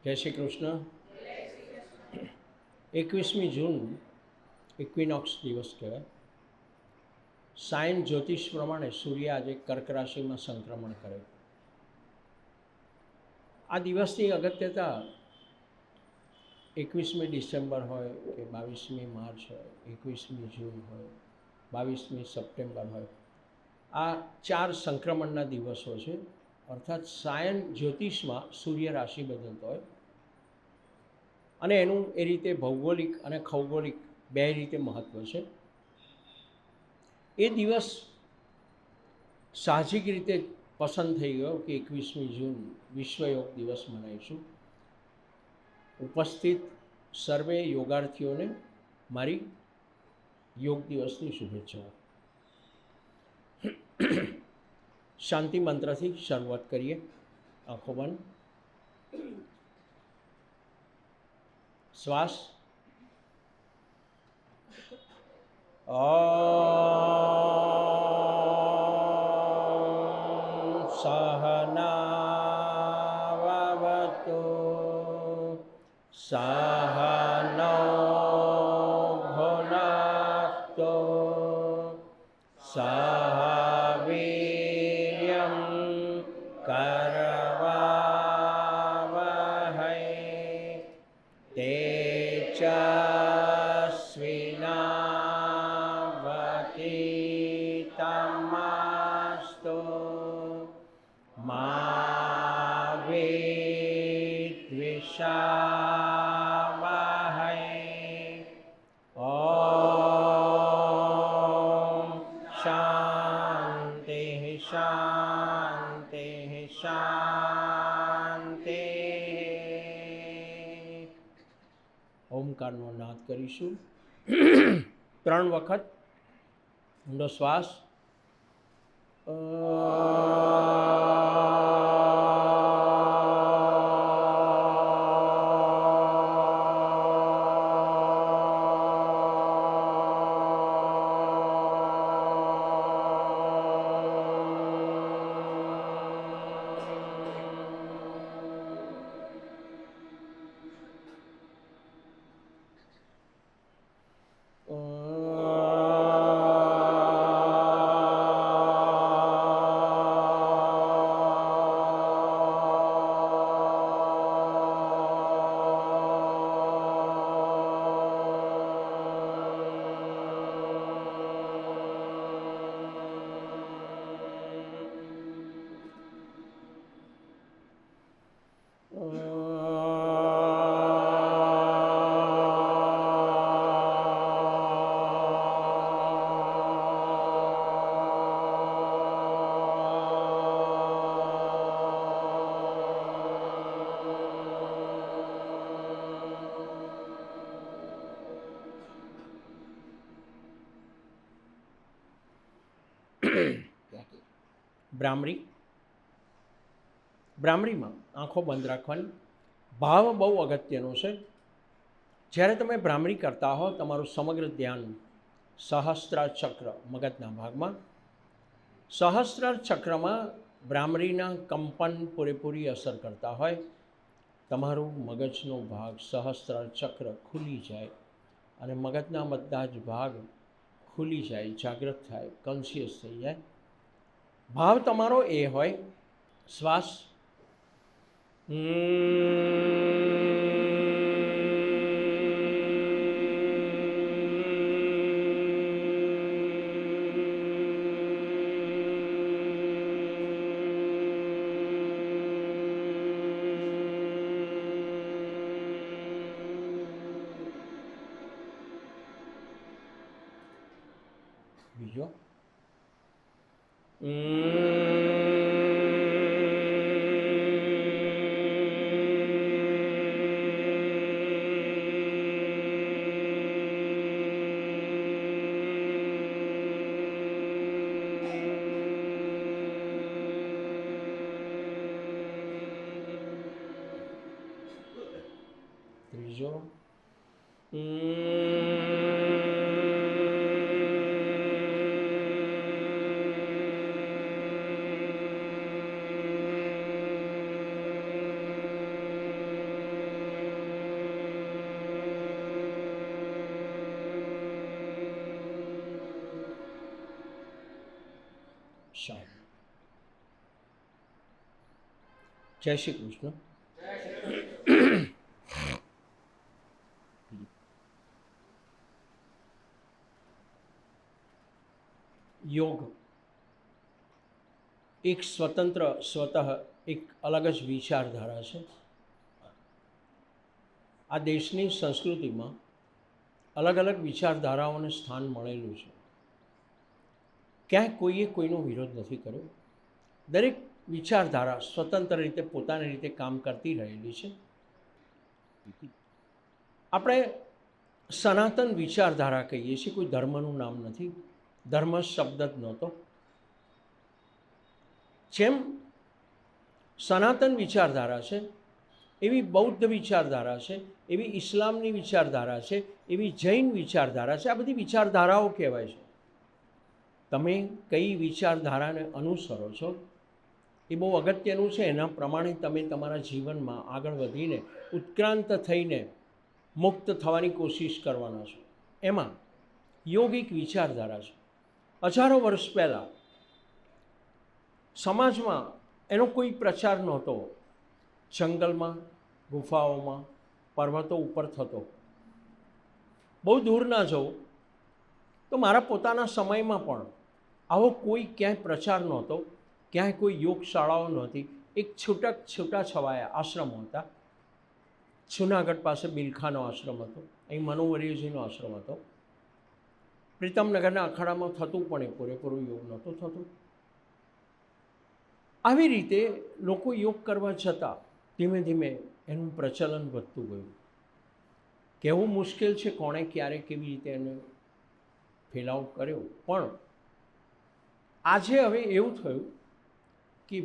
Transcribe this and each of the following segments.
જય શ્રી કૃષ્ણ. 21મી જૂન ઇક્વિનોક્સ દિવસ કહેવાય. સાયન જ્યોતિષ પ્રમાણે સૂર્ય આજે કર્ક રાશિમાં સંક્રમણ કરે. આ દિવસની અગત્યતા 21મી ડિસેમ્બર હોય કે 22મી માર્ચ હોય, 21મી જૂન હોય, 22મી સપ્ટેમ્બર હોય, આ 4 સંક્રમણના દિવસો છે. અર્થાત સાયન જ્યોતિષમાં સૂર્ય રાશિ બદલતો હોય અને એનું એ રીતે ભૌગોલિક અને ખૌગોલિક બે રીતે મહત્ત્વ છે. એ દિવસ સાહજિક રીતે પસંદ થઈ ગયો કે 21મી જૂન વિશ્વ યોગ દિવસ મનાવીશું. ઉપસ્થિત સર્વે યોગાર્થીઓને મારી યોગ દિવસની શુભેચ્છાઓ. શાંતિ મંત્રથી શરૂઆત કરીએ. આંખો બંધ. શ્વાસ. સહનાવવતુ સહનૌ ભુનક્તુ સહ વીર્યં કરવાવહૈ તેજસ્વિનાવતીતમસ્તુ મા વિદ્વિષાવહૈ. ઓમ શાંતિ શાંતિ શાંતિ. ઓમકારનો નાદ કરીશું. 3 વખત ઊંડો શ્વાસ. ભ્રામરી. ભ્રામરીમાં આંખો બંધ રાખવાની. ભાવ બહુ અગત્યનો છે. જ્યારે તમે ભ્રામરી કરતા હો, તમારું સમગ્ર ધ્યાન સહસ્ત્રાર ચક્ર મગજના ભાગમાં. સહસ્ત્રાર ચક્રમાં ભ્રામરીના કંપન પૂરેપૂરી અસર કરતા હોય. તમારું મગજનો ભાગ સહસ્ત્રાર ચક્ર ખુલી જાય અને મગજના બધા જ ભાગ ખુલી જાય, જાગૃત થાય, કોન્શિયસ થઈ જાય. ભાવ તમારો એ હોય. શ્વાસ. બીજો. ત્રીજો. સાહેબ. જય શ્રી કૃષ્ણ. યોગ એક સ્વતંત્ર સ્વતઃ એક અલગ જ વિચારધારા છે. આ દેશની સંસ્કૃતિમાં અલગ અલગ વિચારધારાઓને સ્થાન મળેલું છે. ક્યાંય કોઈએ કોઈનો વિરોધ નથી કર્યો. દરેક વિચારધારા સ્વતંત્ર રીતે પોતાની રીતે કામ કરતી રહેલી છે. આપણે સનાતન વિચારધારા કહીએ છીએ. કોઈ ધર્મનું નામ નથી. ધર્મ શબ્દ જ નહોતો. જેમ સનાતન વિચારધારા છે એવી બૌદ્ધ વિચારધારા છે, એવી ઇસ્લામની વિચારધારા છે, એવી જૈન વિચારધારા છે. આ બધી વિચારધારાઓ કહેવાય છે. તમે કઈ વિચારધારાને અનુસરો છો એ બહુ અગત્યનું છે. એના પ્રમાણે તમે તમારા જીવનમાં આગળ વધીને ઉત્ક્રાંત થઈને મુક્ત થવાની કોશિશ કરવાના છો. એમાં યોગ એક વિચારધારા છે. હજારો વર્ષ પહેલાં સમાજમાં એનો કોઈ પ્રચાર નહોતો. જંગલમાં, ગુફાઓમાં, પર્વતો ઉપર થતો. બહુ દૂર ના જવું તો મારા પોતાના સમયમાં પણ આવો કોઈ ક્યાંય પ્રચાર નહોતો. ક્યાંય કોઈ યોગશાળાઓ નહોતી. એક છૂટાછવાયા આશ્રમો હતા. જૂનાગઢ પાસે બિલખાનો આશ્રમ હતો. અહીં મનોવરીજીનો આશ્રમ હતો. પ્રીતમનગરના અખાડામાં થતું પણ એ પૂરેપૂરું યોગ નહોતું થતું. આવી રીતે લોકો યોગ કરવા છતાં ધીમે ધીમે એનું પ્રચલન વધતું ગયું. કહેવું મુશ્કેલ છે કોણે ક્યારે કેવી રીતે એને ફેલાવ કર્યો. પણ આજે હવે એવું થયું કે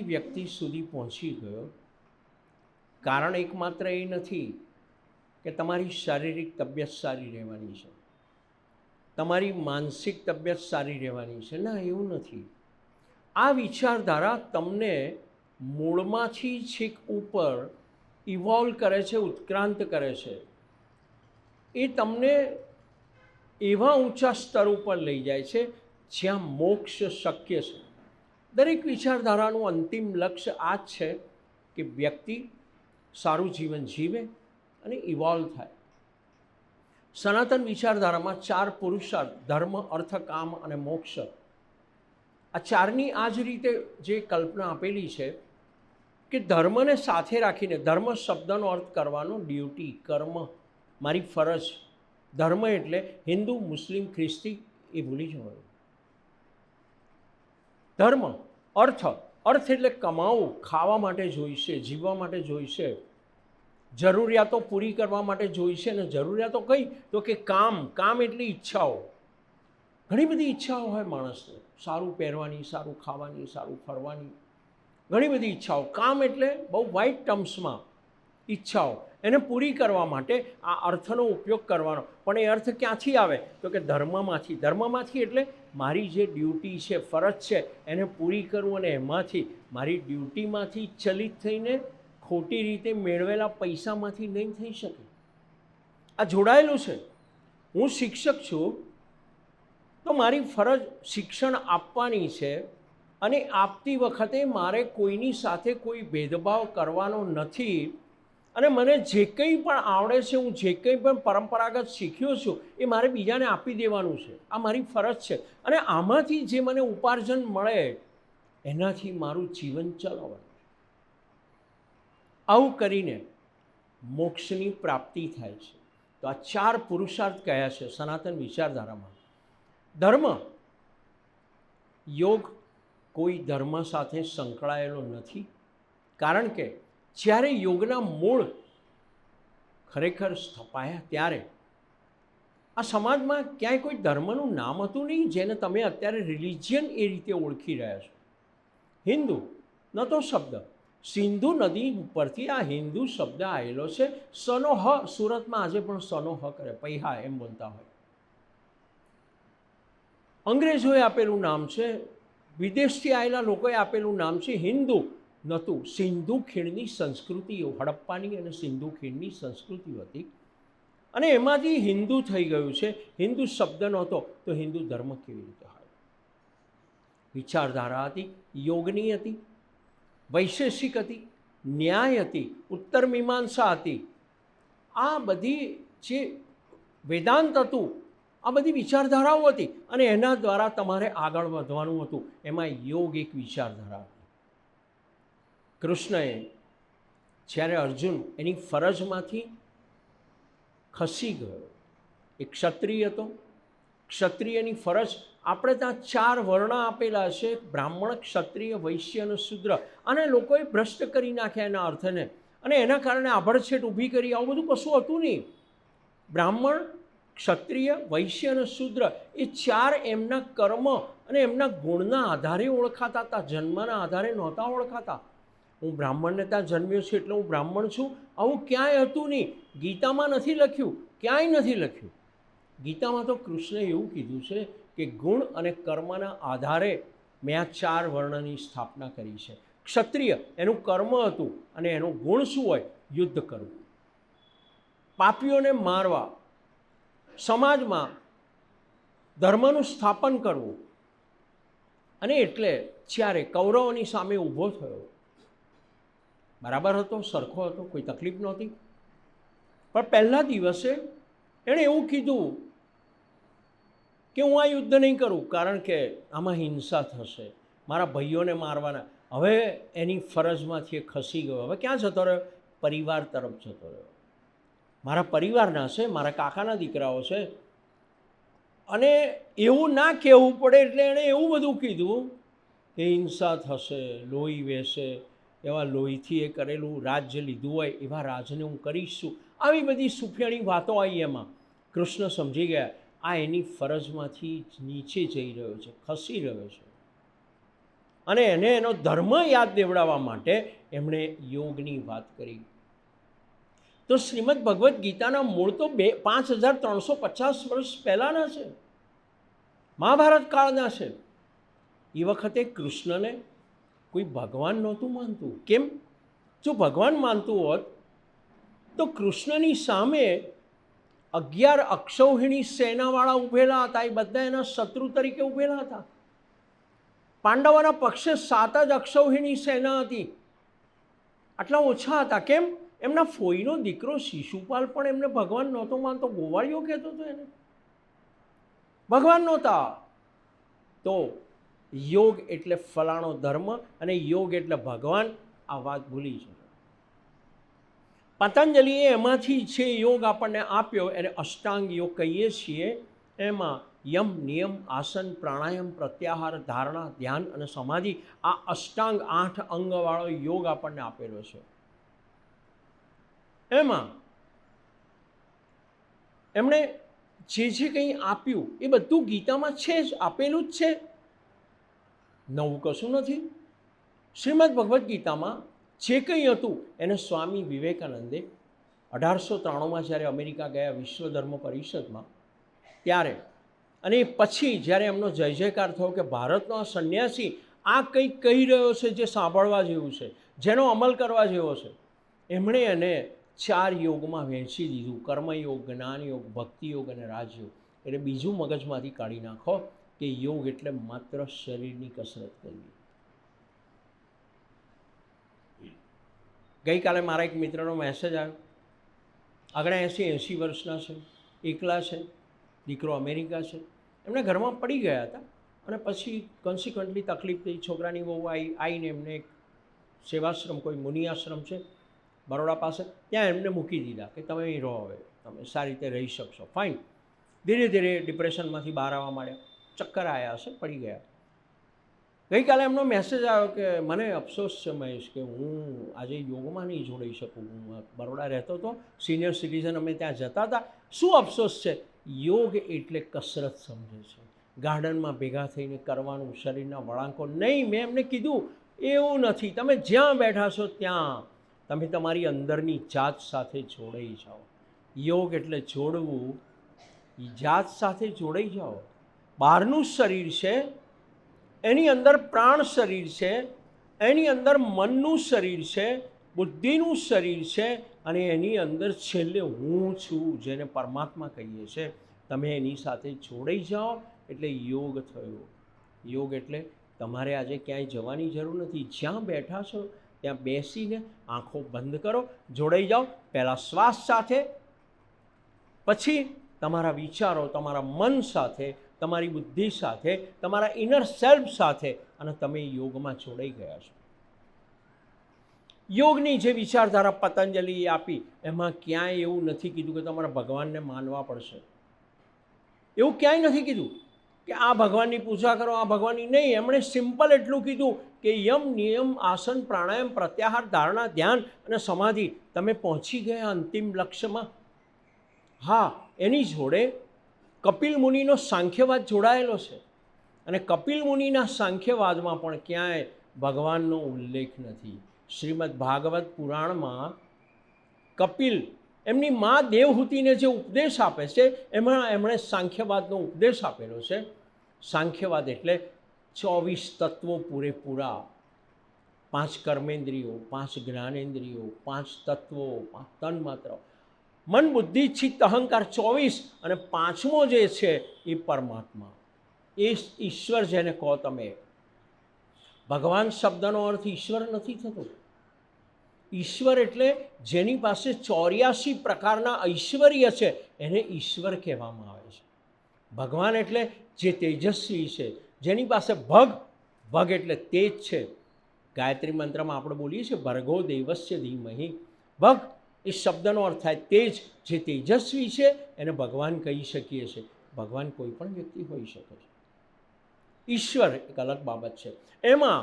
વ્યક્તિ સુધી પહોંચી ગયો. કારણ એકમાત્ર એ નથી કે તમારી શારીરિક તબિયત સારી રહેવાની છે, તમારી માનસિક તબિયત સારી રહેવાની છે. ના, એવું નથી. આ વિચારધારા તમને મૂળમાંથી છેક ઉપર ઇવોલ્વ કરે છે, ઉત્ક્રાંત કરે છે. એ તમને એવા ઊંચા સ્તર ઉપર લઈ જાય છે જ્યાં મોક્ષ શક્ય છે. દરેક વિચારધારાનું અંતિમ લક્ષ્ય આ જ છે કે વ્યક્તિ સારું જીવન જીવે અને ઇવોલ્વ થાય. સનાતન વિચારધારામાં 4 પુરુષાર્થ ધર્મ, અર્થ, કામ અને મોક્ષ, આ 4ની આ જ રીતે જે કલ્પના આપેલી છે કે ધર્મને સાથે રાખીને, ધર્મ શબ્દનો અર્થ કરવાનો ડ્યુટી, કર્મ, મારી ફરજ. ધર્મ એટલે હિન્દુ, મુસ્લિમ, ખ્રિસ્તી એ ભૂલી જવાનું. ધર્મ, અર્થ એટલે કમાવું, ખાવા માટે જોઈશે, જીવવા માટે જોઈશે, જરૂરિયાતો પૂરી કરવા માટે જોઈશે. ને જરૂરિયાતો કઈ? તો કે કામ એટલે ઈચ્છાઓ. ઘણી બધી ઈચ્છાઓ હોય માણસને. સારું પહેરવાની, સારું ખાવાની, સારું ફરવાની, ઘણી બધી ઈચ્છાઓ. કામ એટલે બહુ વાઇડ ટર્મ્સમાં ઈચ્છાઓ. એને પૂરી કરવા માટે આ અર્થનો ઉપયોગ કરવાનો. પણ એ અર્થ ક્યાંથી આવે? તો કે ધર્મમાંથી. ધર્મમાંથી એટલે મારી જે ડ્યુટી છે, ફરજ છે, એને પૂરી કરવું. અને એમાંથી, મારી ડ્યુટીમાંથી ચલિત થઈને ખોટી રીતે મેળવેલા પૈસામાંથી નહીં થઈ શકે. આ જોડાયેલું છે. હું શિક્ષક છું તો મારી ફરજ શિક્ષણ આપવાની છે. અને આપતી વખતે મારે કોઈની સાથે કોઈ ભેદભાવ કરવાનો નથી. અને મને જે કંઈ પણ આવડે છે, હું જે કંઈ પણ પરંપરાગત શીખ્યો છું, એ મારે બીજાને આપી દેવાનું છે. આ મારી ફરજ છે. અને આમાંથી જે મને ઉપાર્જન મળે એનાથી મારું જીવન ચલાવવાનું. આવું કરીને મોક્ષની પ્રાપ્તિ થાય છે. તો આ 4 પુરુષાર્થ કયા છે સનાતન વિચારધારામાં. ધર્મ, યોગ કોઈ ધર્મ સાથે સંકળાયેલો નથી. કારણ કે જ્યારે યોગના મૂળ ખરેખર સ્થપાયા ત્યારે આ સમાજમાં ક્યાંય કોઈ ધર્મનું નામ હતું નહીં, જેને તમે અત્યારે રિલિજિયન એ રીતે ઓળખી રહ્યા છો. હિન્દુ નહોતો શબ્દ. સિંધુ નદી ઉપરથી આ હિન્દુ શબ્દ આવેલો છે. સનો હ, સુરતમાં આજે પણ સનો હ કરે, પૈહા એમ બોલતા હોય. અંગ્રેજોએ આપેલું નામ છે, વિદેશથી આવેલા લોકોએ આપેલું નામ છે. હિન્દુ નહોતું. સિંધુ ખીણની સંસ્કૃતિઓ, હડપ્પાની અને સિંધુ ખીણની સંસ્કૃતિઓ હતી. અને એમાંથી હિન્દુ થઈ ગયું છે. હિન્દુ શબ્દ નહોતો તો હિન્દુ ધર્મ કેવી રીતે હોય? વિચારધારા હતી, યોગની હતી, વૈશેષિક હતી, ન્યાય હતી, ઉત્તર મીમાંસા હતી. આ બધી જે વેદાંત હતું, આ બધી વિચારધારાઓ હતી અને એના દ્વારા તમારે આગળ વધવાનું હતું. એમાં યોગ એક વિચારધારા હતી. કૃષ્ણએ જ્યારે અર્જુન એની ફરજમાંથી ખસી ગયો, એ ક્ષત્રિય હતો. ક્ષત્રિયની ફરજ, આપણે ત્યાં 4 વર્ણ આપેલા છે, બ્રાહ્મણ, ક્ષત્રિય, વૈશ્ય અને શૂદ્ર. અને લોકોએ ભ્રષ્ટ કરી નાખ્યા એના અર્થને, અને એના કારણે આભડછેટ ઊભી કરી. આવું બધું કશું હતું નહીં. બ્રાહ્મણ, ક્ષત્રિય, વૈશ્ય અને શૂદ્ર એ 4 એમના કર્મ અને એમના ગુણના આધારે ઓળખાતા હતા, જન્મના આધારે નહોતા ઓળખાતા. હું બ્રાહ્મણને ત્યાં જન્મ્યો છું એટલે હું બ્રાહ્મણ છું, આવું ક્યાંય હતું નહીં. ગીતામાં નથી લખ્યું, ક્યાંય નથી લખ્યું. ગીતામાં તો કૃષ્ણે એવું કીધું છે કે ગુણ અને કર્મના આધારે મેં આ 4 વર્ણની સ્થાપના કરી છે. ક્ષત્રિય એનું કર્મ હતું અને એનું ગુણ શું હોય? યુદ્ધ કરવું, પાપીઓને મારવા, સમાજમાં ધર્મનું સ્થાપન કરવું. અને એટલે જ્યારે કૌરવોની સામે ઊભો થયો, બરાબર હતો, સરખો હતો, કોઈ તકલીફ નહોતી. પણ પહેલા દિવસે એણે એવું કીધું કે હું આ યુદ્ધ નહીં કરું, કારણ કે આમાં હિંસા થશે, મારા ભાઈઓને મારવાના. હવે એની ફરજમાંથી ખસી ગયો. હવે ક્યાં જતો રહ્યો? પરિવાર તરફ જતો રહ્યો. મારા પરિવારના છે, મારા કાકાના દીકરાઓ છે, અને એવું ના કહેવું પડે એટલે એણે એવું બધું કીધું કે હિંસા થશે, લોહી વહેશે, એવા લોહીથી એ કરેલું રાજ જે લીધું હોય એવા રાજને હું કરીશું. આવી બધી સુફિયાણી વાતો આવી. એમાં કૃષ્ણ સમજી ગયા આ એની ફરજમાંથી નીચે જઈ રહ્યો છે, ખસી રહ્યો છે. અને એને એનો ધર્મ યાદ દેવડાવવા માટે એમણે યોગની વાત કરી. તો શ્રીમદ ભગવદ્ ગીતાના મૂળ તો 5350 વર્ષ પહેલાંના છે, મહાભારત કાળના છે. એ વખતે કૃષ્ણને કોઈ ભગવાન નહોતું માનતું. કેમ? જો ભગવાન માનતું હોત તો કૃષ્ણની સામે 11 અક્ષૌહિણી સેનાવાળા ઊભેલા હતા. એ બધા એના શત્રુ તરીકે ઊભેલા હતા. પાંડવોના પક્ષે 7 જ અક્ષૌહિણી સેના હતી. આટલા ઓછા હતા. કેમ? એમના ફોઈનો દીકરો શિશુપાલ પણ એમને ભગવાન નહોતો માનતો, ગોવાળીઓ કહેતો હતો એને, ભગવાન નહોતા. તો યોગ એટલે ફલાણો ધર્મ અને યોગ એટલે ભગવાન, આ વાત ભૂલી છે. પતંજલિએ એમાંથી જે યોગ આપણને આપ્યો એને અષ્ટાંગ યોગ કહીએ છીએ. એમાં યમ, નિયમ, આસન, પ્રાણાયામ, પ્રત્યાહાર, ધારણા, ધ્યાન અને સમાધિ, આ અષ્ટાંગ 8 અંગવાળો યોગ આપણને આપેલો છે. એમાં એમણે જે કંઈ આપ્યું એ બધું ગીતામાં છે જ, આપેલું જ છે, નવું કશું નથી. શ્રીમદ ભગવદ્ ગીતામાં જે કંઈ હતું એને સ્વામી વિવેકાનંદે 1893માં જ્યારે અમેરિકા ગયા વિશ્વ ધર્મ પરિષદમાં, ત્યારે અને પછી જ્યારે એમનો જય જયકાર થયો કે ભારતનો આ સંન્યાસી આ કંઈક કહી રહ્યો છે જે સાંભળવા જેવું છે, જેનો અમલ કરવા જેવો છે, એમણે એને 4 યોગમાં વહેંચી દીધું: કર્મયોગ, જ્ઞાનયોગ, ભક્તિયોગ અને રાજયોગ. એટલે બીજું મગજમાંથી કાઢી નાખો કે યોગ એટલે માત્ર શરીરની કસરત કરવી. ગઈકાલે મારા એક મિત્રનો મેસેજ આવ્યો, આગળ 80 વર્ષના છે, એકલા છે, દીકરો અમેરિકા છે. એમને ઘરમાં પડી ગયા હતા અને પછી કોન્સિક્વન્ટલી તકલીફ થઈ. છોકરાની બહુ આવીને એમને એક સેવાશ્રમ, કોઈ મુનિ આશ્રમ છે બરોડા પાસે, ત્યાં એમને મૂકી દીધા કે તમે અહીં રહો, હવે તમે સારી રીતે રહી શકશો, ફાઇન. ધીરે ધીરે ડિપ્રેશનમાંથી બહાર આવવા માંડ્યા, ચક્કર આવ્યા હશે, પડી ગયા. ગઈકાલે એમનો મેસેજ આવ્યો કે મને અફસોસ છે મહેશ કે હું આજે યોગમાં નહીં જોડાઈ શકું. હું બરોડા રહેતો હતો, સિનિયર સિટીઝન, અમે ત્યાં જતા હતા. શું અફસોસ છે? યોગ એટલે કસરત સમજે છે, ગાર્ડનમાં ભેગા થઈને કરવાનું, શરીરના વળાંકો નહીં. મેં એમને કીધું એવું નથી, તમે જ્યાં બેઠા છો ત્યાં તમે તમારી અંદરની જાત સાથે જોડાઈ જાઓ. યોગ એટલે જોડવું, જાત સાથે જોડાઈ જાઓ. બહારનું શરીર છે, એની અંદર પ્રાણ શરીર છે, એની અંદર મનનું શરીર છે, બુદ્ધિનું શરીર છે, અને એની અંદર છેલ્લે હું છું જેને પરમાત્મા કહીએ છીએ. તમે એની સાથે જોડાઈ જાઓ એટલે યોગ થયો. યોગ એટલે તમારે આજે ક્યાંય જવાની જરૂર નથી. જ્યાં બેઠા છો ત્યાં બેસીને આંખો બંધ કરો, જોડાઈ જાઓ. પહેલાં શ્વાસ સાથે, પછી તમારા વિચારો, તમારા મન સાથે, તમારી બુદ્ધિ સાથે, તમારા ઇનર સેલ્ફ સાથે, અને તમે યોગમાં જોડાઈ ગયા છો. યોગની જે વિચારધારા પતંજલિએ આપી એમાં ક્યાંય એવું નથી કીધું કે તમારે ભગવાનને માનવા પડશે. એવું ક્યાંય નથી કીધું કે આ ભગવાનની પૂજા કરો, આ ભગવાનની નહીં. એમણે સિમ્પલ એટલું કીધું કે યમ, નિયમ, આસન, પ્રાણાયામ, પ્રત્યાહાર, ધારણા, ધ્યાન અને સમાધિ, તમે પહોંચી ગયા અંતિમ લક્ષ્યમાં. હા, એની જોડે કપિલ મુનિનો સાંખ્યવાદ જોડાયેલો છે, અને કપિલ મુનિના સાંખ્યવાદમાં પણ ક્યાંય ભગવાનનો ઉલ્લેખ નથી. શ્રીમદ્ ભાગવત પુરાણમાં કપિલ એમની મા દેવહૂતિને જે ઉપદેશ આપે છે એમાં એમણે સાંખ્યવાદનો ઉપદેશ આપેલો છે. સાંખ્યવાદ એટલે 24 તત્વો પૂરેપૂરા, 5 કર્મેન્દ્રિયો, 5 જ્ઞાનેન્દ્રિયો, 5 તત્વો, 5 તન્માત્ર, મન, બુદ્ધિ, ચિત્ત, અહંકાર 24, અને 5મો જે છે એ પરમાત્મા, એ ઈશ્વર જેને કહો તમે. ભગવાન શબ્દનો અર્થ ઈશ્વર નથી થતો. ઈશ્વર એટલે જેની પાસે 84 પ્રકારના ઐશ્વર્ય છે એને ઈશ્વર કહેવામાં આવે છે. ભગવાન એટલે જે તેજસ્વી છે, જેની પાસે ભગ એટલે તેજ છે. ગાયત્રી મંત્રમાં આપણે બોલીએ છીએ ભર્ગો દેવસ્ય ધીમહિ. ભગ એ શબ્દનો અર્થ થાય તેજ. જે તેજસ્વી છે એને ભગવાન કહી શકીએ છીએ. ભગવાન કોઈ પણ વ્યક્તિ હોઈ શકે છે. ઈશ્વર એક અલગ બાબત છે. એમાં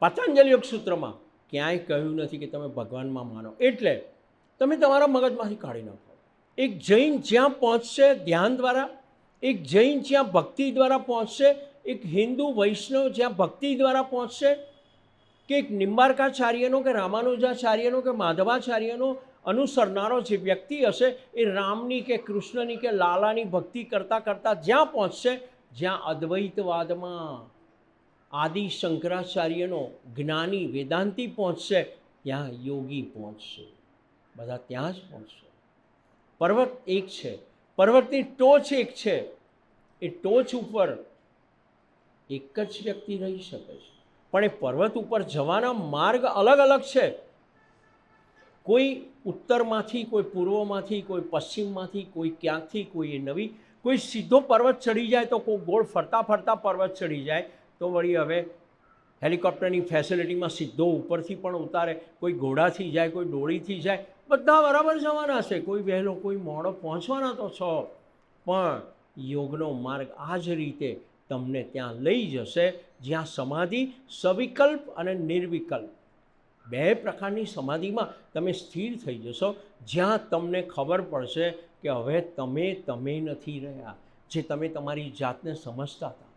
પતંજલિ યોગ સૂત્રમાં ક્યાંય કહ્યું નથી કે તમે ભગવાનમાં માનો. એટલે તમે તમારા મગજમાંથી કાઢી નાખો. એક જૈન જ્યાં પહોંચશે ધ્યાન દ્વારા, એક જૈન જ્યાં ભક્તિ દ્વારા પહોંચશે, એક હિન્દુ વૈષ્ણવ જ્યાં ભક્તિ દ્વારા પહોંચશે, કે એક નિંબાર્કાચાર્યનો કે રામાનુજાચાર્યનો કે માધવાચાર્યનો અનુસરનારો જે વ્યક્તિ હશે એ રામની કે કૃષ્ણની કે લાલાની ભક્તિ કરતાં કરતાં જ્યાં પહોંચશે, જ્યાં અદ્વૈતવાદમાં આદિ શંકરાચાર્યનો જ્ઞાની વેદાંતી પહોંચશે, ત્યાં યોગી પહોંચશે. બધા ત્યાં જ પહોંચશે. પર્વત એક છે, પર્વતની ટોચ એક છે. એ ટોચ ઉપર એક જ વ્યક્તિ રહી શકે છે, પણ એ પર્વત ઉપર જવાના માર્ગ અલગ અલગ છે. કોઈ ઉત્તરમાંથી, કોઈ પૂર્વમાંથી, કોઈ પશ્ચિમમાંથી, કોઈ ક્યાંકથી, કોઈ નવી, કોઈ સીધો પર્વત ચડી જાય તો કોઈ ગોળ ફરતા ફરતા પર્વત ચડી જાય તો વળી હવે હેલિકોપ્ટરની ફેસિલિટીમાં સીધો ઉપરથી પણ ઉતારે. કોઈ ઘોડાથી જાય, કોઈ ડોળીથી જાય, બધા બરાબર જવાના છે. કોઈ વહેલો, કોઈ મોડો, પહોંચવાના તો છો. પણ યોગનો માર્ગ આ જ રીતે તમને ત્યાં લઈ જશે જ્યાં સમાધિ સવિકલ્પ અને નિર્વિકલ્પ 2 પ્રકારની સમાધિમાં તમે સ્થિર થઈ જશો. જ્યાં તમને ખબર પડશે કે હવે તમે નથી રહ્યા જે તમે તમારી જાતને સમજતા હતા.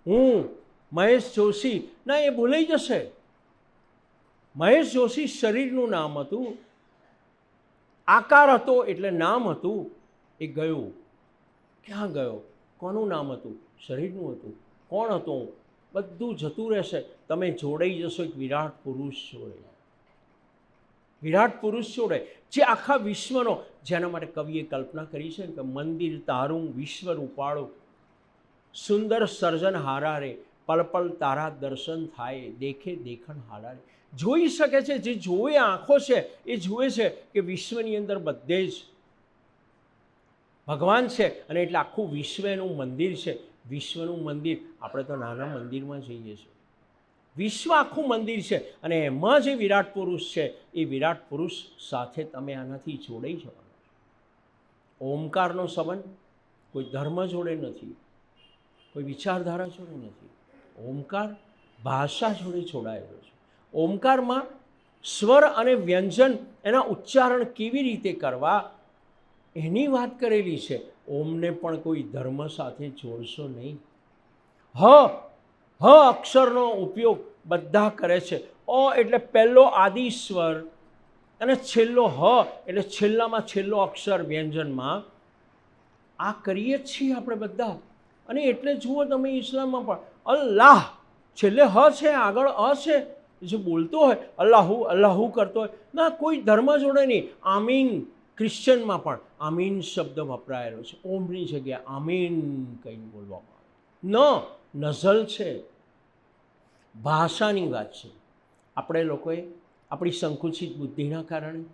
હું મહેશ જોશી, ના, એ ભૂલાઈ જશે. મહેશ જોશી શરીરનું નામ હતું, આકાર હતો એટલે નામ હતું. એ ગયો. ક્યાં ગયો? કોનું નામ હતું? શરીરનું હતું. કોણ હતો? બધું જતું રહેશે. તમે જોડાઈ જશો એક વિરાટ પુરુષ જોડે. વિરાટ પુરુષ જોડે જે આખા વિશ્વનો, જેના માટે કવિએ કલ્પના કરી છે કે મંદિર તારું વિશ્વ રૂપાળું, સુંદર સર્જન હારારે, પલ પલ તારા દર્શન થાય, દેખે દેખણ હારારે. જોઈ શકે છે, જે જોવે આંખો છે એ જુએ છે કે વિશ્વની અંદર બધે જ ભગવાન છે, અને એટલે આખું વિશ્વ એનું મંદિર છે. વિશ્વનું મંદિર, આપણે તો નાના મંદિરમાં જઈએ છીએ. વિશ્વ આખું મંદિર છે, અને એમાં જે વિરાટ પુરુષ છે એ વિરાટ પુરુષ સાથે તમે આનાથી જોડાઈ જવાના. ઓમકારનો સંબંધ કોઈ ધર્મ જોડે નથી, કોઈ વિચારધારા જોડે નથી. ઓમકાર ભાષા જોડે જોડાયેલો છે. ઓમકારમાં સ્વર અને વ્યંજન, એના ઉચ્ચારણ કેવી રીતે કરવા એની વાત કરેલી છે. ઓમને પણ કોઈ ધર્મ સાથે જોડશો નહીં. હ અક્ષરનો ઉપયોગ બધા કરે છે. અ એટલે પહેલો આદિ સ્વર, અને છેલ્લો હ એટલે છેલ્લામાં છેલ્લો અક્ષર વ્યંજનમાં. આ કરીએ જ છીએ આપણે બધા. અને એટલે જુઓ તમે ઇસ્લામમાં પણ અલ્લાહ છેલ્લે હ છે, આગળ અ છે. જે બોલતો હોય અલ્લાહુ અલ્લાહુ કરતો હોય, ના, કોઈ ધર્મ જોડે નહીં. આમીન, ક્રિશ્ચનમાં પણ આમીન શબ્દ વપરાયેલો છે. ઓમની જગ્યાએ આમીન કહીને બોલવામાં આવે. નઝલ છે. ભાષાની વાત છે. આપણે લોકોએ આપણી સંકુચિત બુદ્ધિના કારણે,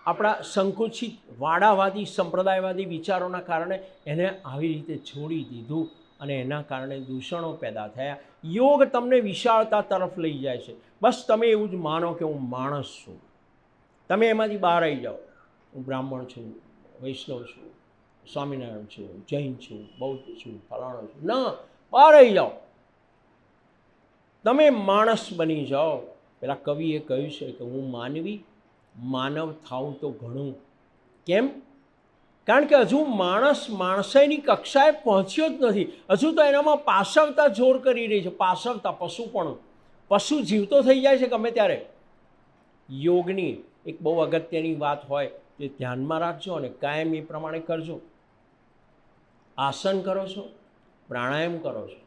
આપણા સંકુચિત વાડાવાદી સંપ્રદાયવાદી વિચારોના કારણે એને આવી રીતે છોડી દીધું અને એના કારણે દૂષણો પેદા થયા. યોગ તમને વિશાળતા તરફ લઈ જાય છે. બસ તમે એવું જ માનો કે હું માણસ છું, તમે એમાંથી બહાર આવી જાઓ. હું બ્રાહ્મણ છું, વૈષ્ણવ છું, સ્વામિનારાયણ છું, જૈન છું, બૌદ્ધ છું, ફલાણો છું. ના, બહાર આવી જાઓ, તમે માણસ બની જાઓ. પેલા કવિએ કહ્યું છે કે હું માનવી માનવ થાઉં તો ઘણું. કેમ? કારણ કે હજુ માણસ માણસાઈની કક્ષાએ પહોંચ્યો જ નથી. હજુ તો એનામાં પાશવતા જોર કરી રહી છે. પાશવતા, પશુપણું. પશુ જીવતો થઈ જાય છે ગમે ત્યારે. યોગની એક બહુ અગત્યની વાત હોય તે ધ્યાનમાં રાખજો અને કાયમ એ પ્રમાણે કરજો. આસન કરો છો, પ્રાણાયામ કરો છો,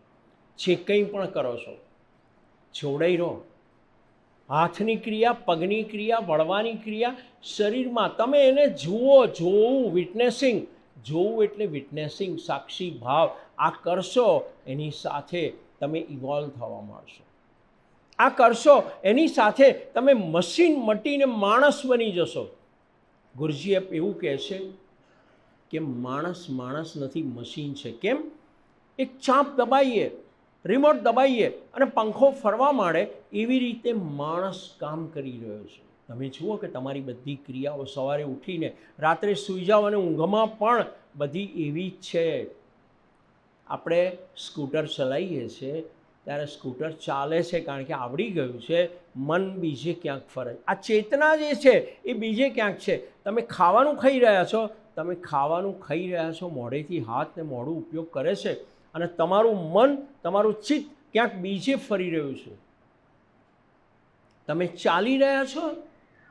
જે કંઈ પણ કરો છો, જોડાઈ રહો. હાથની ક્રિયા, પગની ક્રિયા, વળવાની ક્રિયા, શરીરમાં તમે એને જુઓ, જોવું, વિટનેસિંગ. જોવું એટલે વિટનેસિંગ, સાક્ષી ભાવ. આ કરશો એની સાથે તમે ઇવોલ્વ થવા માંડશો. આ કરશો એની સાથે તમે મશીન મટીને માણસ બની જશો. ગુરુજી એવું કહે છે કે માણસ માણસ નથી, મશીન છે. કેમ? એક ચાંપ દબાઈએ, રિમોટ દબાઈએ અને પંખો ફરવા માંડે, એવી રીતે માણસ કામ કરી રહ્યો છે. તમે જુઓ કે તમારી બધી ક્રિયાઓ સવારે ઉઠીને રાત્રે સૂઈ જાઓ અને ઊંઘમાં પણ બધી એવી જ છે. આપણે સ્કૂટર ચલાવીએ છીએ ત્યારે સ્કૂટર ચાલે છે કારણ કે આવડી ગયું છે, મન બીજે ક્યાંક ફરે. આ ચેતના જે છે એ બીજે ક્યાંક છે. તમે ખાવાનું ખાઈ રહ્યા છો, તમે ખાવાનું ખાઈ રહ્યા છો, મોઢેથી હાથ ને મોઢું ઉપયોગ કરે છે અને તમારું મન, તમારું ચિત્ત ક્યાંક બીજે ફરી રહ્યું છે. તમે ચાલી રહ્યા છો,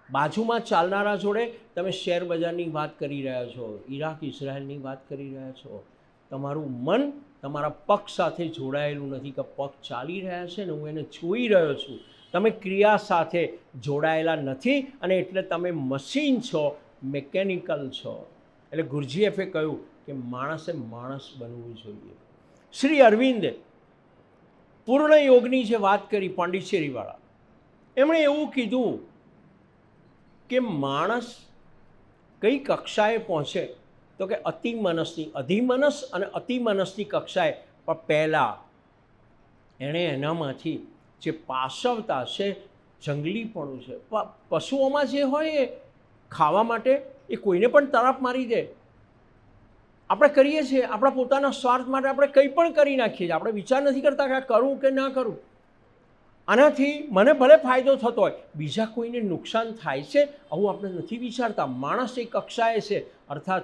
બાજુમાં ચાલનારા જોડે તમે શેર બજારની વાત કરી રહ્યા છો, ઈરાક ઇઝરાયલની વાત કરી રહ્યા છો. તમારું મન તમારા પગ સાથે જોડાયેલું નથી કે પગ ચાલી રહ્યા છે ને હું એને જોઈ રહ્યો છું. તમે ક્રિયા સાથે જોડાયેલા નથી અને એટલે તમે મશીન છો, મિકેનિકલ છો. એટલે ગુરુજીએફે કહ્યું કે માણસે માણસ બનવું જોઈએ. શ્રી અરવિંદે પૂર્ણ યોગની જે વાત કરી પોંડિચેરીવાળા, એમણે એવું કીધું કે માણસ કઈ કક્ષાએ પહોંચે તો કે અતિમનસની, અધિમનસ અને અતિમનસની કક્ષાએ. પણ પહેલાં એણે એનામાંથી જે પાશવતા છે, જંગલીપણું છે, પશુઓમાં જે હોય એ ખાવા માટે એ કોઈને પણ તરાપ મારી દે. આપણે કરીએ છીએ આપણા પોતાના સ્વાર્થ માટે, આપણે કંઈ પણ કરી નાખીએ છીએ. આપણે વિચાર નથી કરતા કે આ કરું કે ના કરું. આનાથી મને ભલે ફાયદો થતો હોય, બીજા કોઈને નુકસાન થાય છે આવું આપણે નથી વિચારતા. માણસ એ કક્ષાએ છે, અર્થાત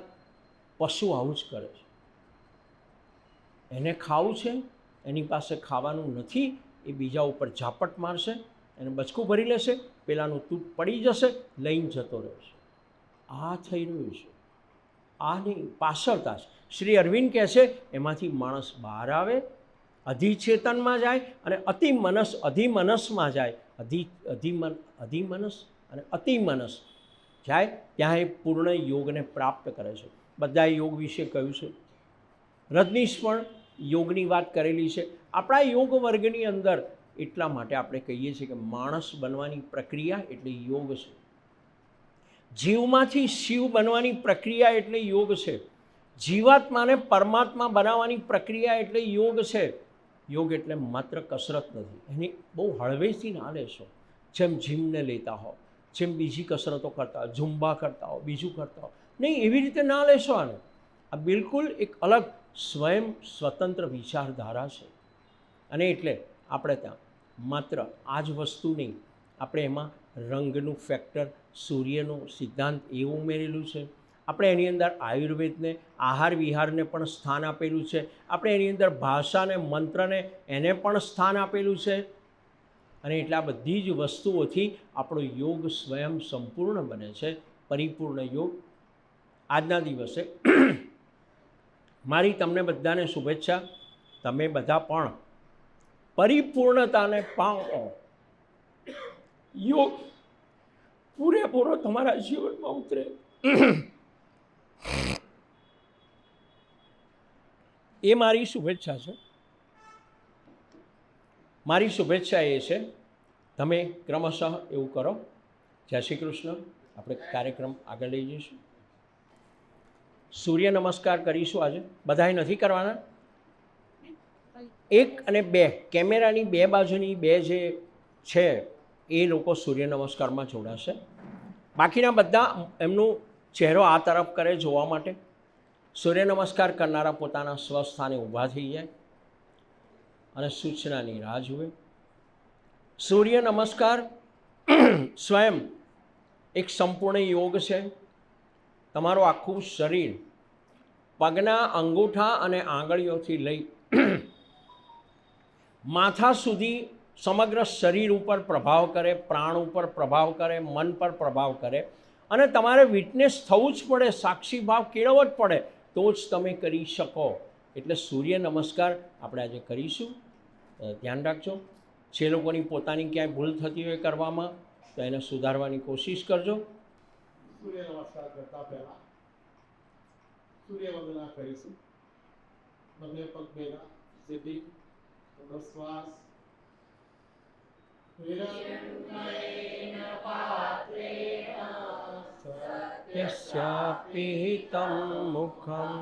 પશુ આવું જ કરે છે. એને ખાવું છે, એની પાસે ખાવાનું નથી, એ બીજા ઉપર ઝાપટ મારશે, એને બચકું ભરી લેશે, પેલાનું તૂટ પડી જશે, લઈને જતો રહેશે. આ થઈ રહ્યું છે. આ નહીં, પાછળતા છે. શ્રી અરવિંદ કહે છે એમાંથી માણસ બહાર આવે, અધિચેતનમાં જાય અને અધિમનસમાં જાય. અધિમનસ અને અતિમનસ જાય, ત્યાં એ પૂર્ણ યોગને પ્રાપ્ત કરે છે. બધાએ યોગ વિશે કહ્યું છે. રજનીશ પણ યોગની વાત કરેલી છે. આપણા યોગ વર્ગની અંદર એટલા માટે આપણે કહીએ છીએ કે માણસ બનવાની પ્રક્રિયા એટલે યોગ છે. જીવમાંથી શિવ બનવાની પ્રક્રિયા એટલે યોગ છે. જીવાત્માને પરમાત્મા બનાવવાની પ્રક્રિયા એટલે યોગ છે. યોગ એટલે માત્ર કસરત નથી. એની બહુ હળવેથી ના લેશો. જેમ જીમને લેતા હો, જેમ બીજી કસરતો કરતા હો, ઝુંબા કરતા હો, બીજું કરતા હો, નહીં, એવી રીતે ના લેશો આને. આ બિલકુલ એક અલગ સ્વયં સ્વતંત્ર વિચારધારા છે. અને એટલે આપણે ત્યાં માત્ર આ જ વસ્તુ નહીં, આપણે એમાં રંગનું ફેક્ટર, સૂર્યનો સિદ્ધાંત એવું ઉમેરેલું છે. આપણે એની અંદર આયુર્વેદને, આહાર વિહારને પણ સ્થાન આપેલું છે. આપણે એની અંદર ભાષાને, મંત્રને, એને પણ સ્થાન આપેલું છે. અને એટલે આ બધી જ વસ્તુઓથી આપણો યોગ સ્વયં સંપૂર્ણ બને છે, પરિપૂર્ણ યોગ. આજના દિવસે મારી તમને બધાને શુભેચ્છા. તમે બધા પણ પરિપૂર્ણતાને પામો. યોગ પૂરેપૂરો તમારા જીવનમાં ઉતરે. એ મારી શુભેચ્છા છે. મારી શુભેચ્છા એ છે તમે ક્રમશઃ એવું કરો. જય શ્રી કૃષ્ણ. આપણે કાર્યક્રમ આગળ લઈ જઈશું. સૂર્ય નમસ્કાર કરીશું આજે. બધાએ નથી કરવાના. 1 અને 2 કેમેરાની 2 બાજુની 2 જે છે એ લોકો સૂર્ય નમસ્કારમાં જોડાશે. બાકીના બધા એમનું ચહેરો આ તરફ કરે જોવા માટે. સૂર્ય નમસ્કાર કરનારા પોતાના સ્વસ્થાને ઊભા થઈ જાય અને સૂચનાની રાહ જુએ. સૂર્ય નમસ્કાર સ્વયં એક સંપૂર્ણ યોગ છે. તમારું આખું શરીર પગના અંગૂઠા અને આંગળીઓથી લઈ માથા સુધી સમગ્ર શરીર ઉપર પ્રભાવ કરે, પ્રાણ ઉપર પ્રભાવ કરે, મન પર પ્રભાવ કરે અને તમારે વિટનેસ થવું જ પડે, સાક્ષી ભાવ કેળવવો જ પડે તો જ તમે કરી શકો. એટલે સૂર્ય નમસ્કાર આપણે આજે કરીશું. ધ્યાન રાખજો. જે લોકોની પોતાની ક્યાંય ભૂલ થતી હોય કરવામાં તો એને સુધારવાની કોશિશ કરજો. સૂર્ય નમસ્કાર કરતા પહેલા સૂર્ય વંદના કરીશું. બંને પગ ભેગા સીધી થોડો શ્વાસ. સત્યસ્યાપિહિतं મુખં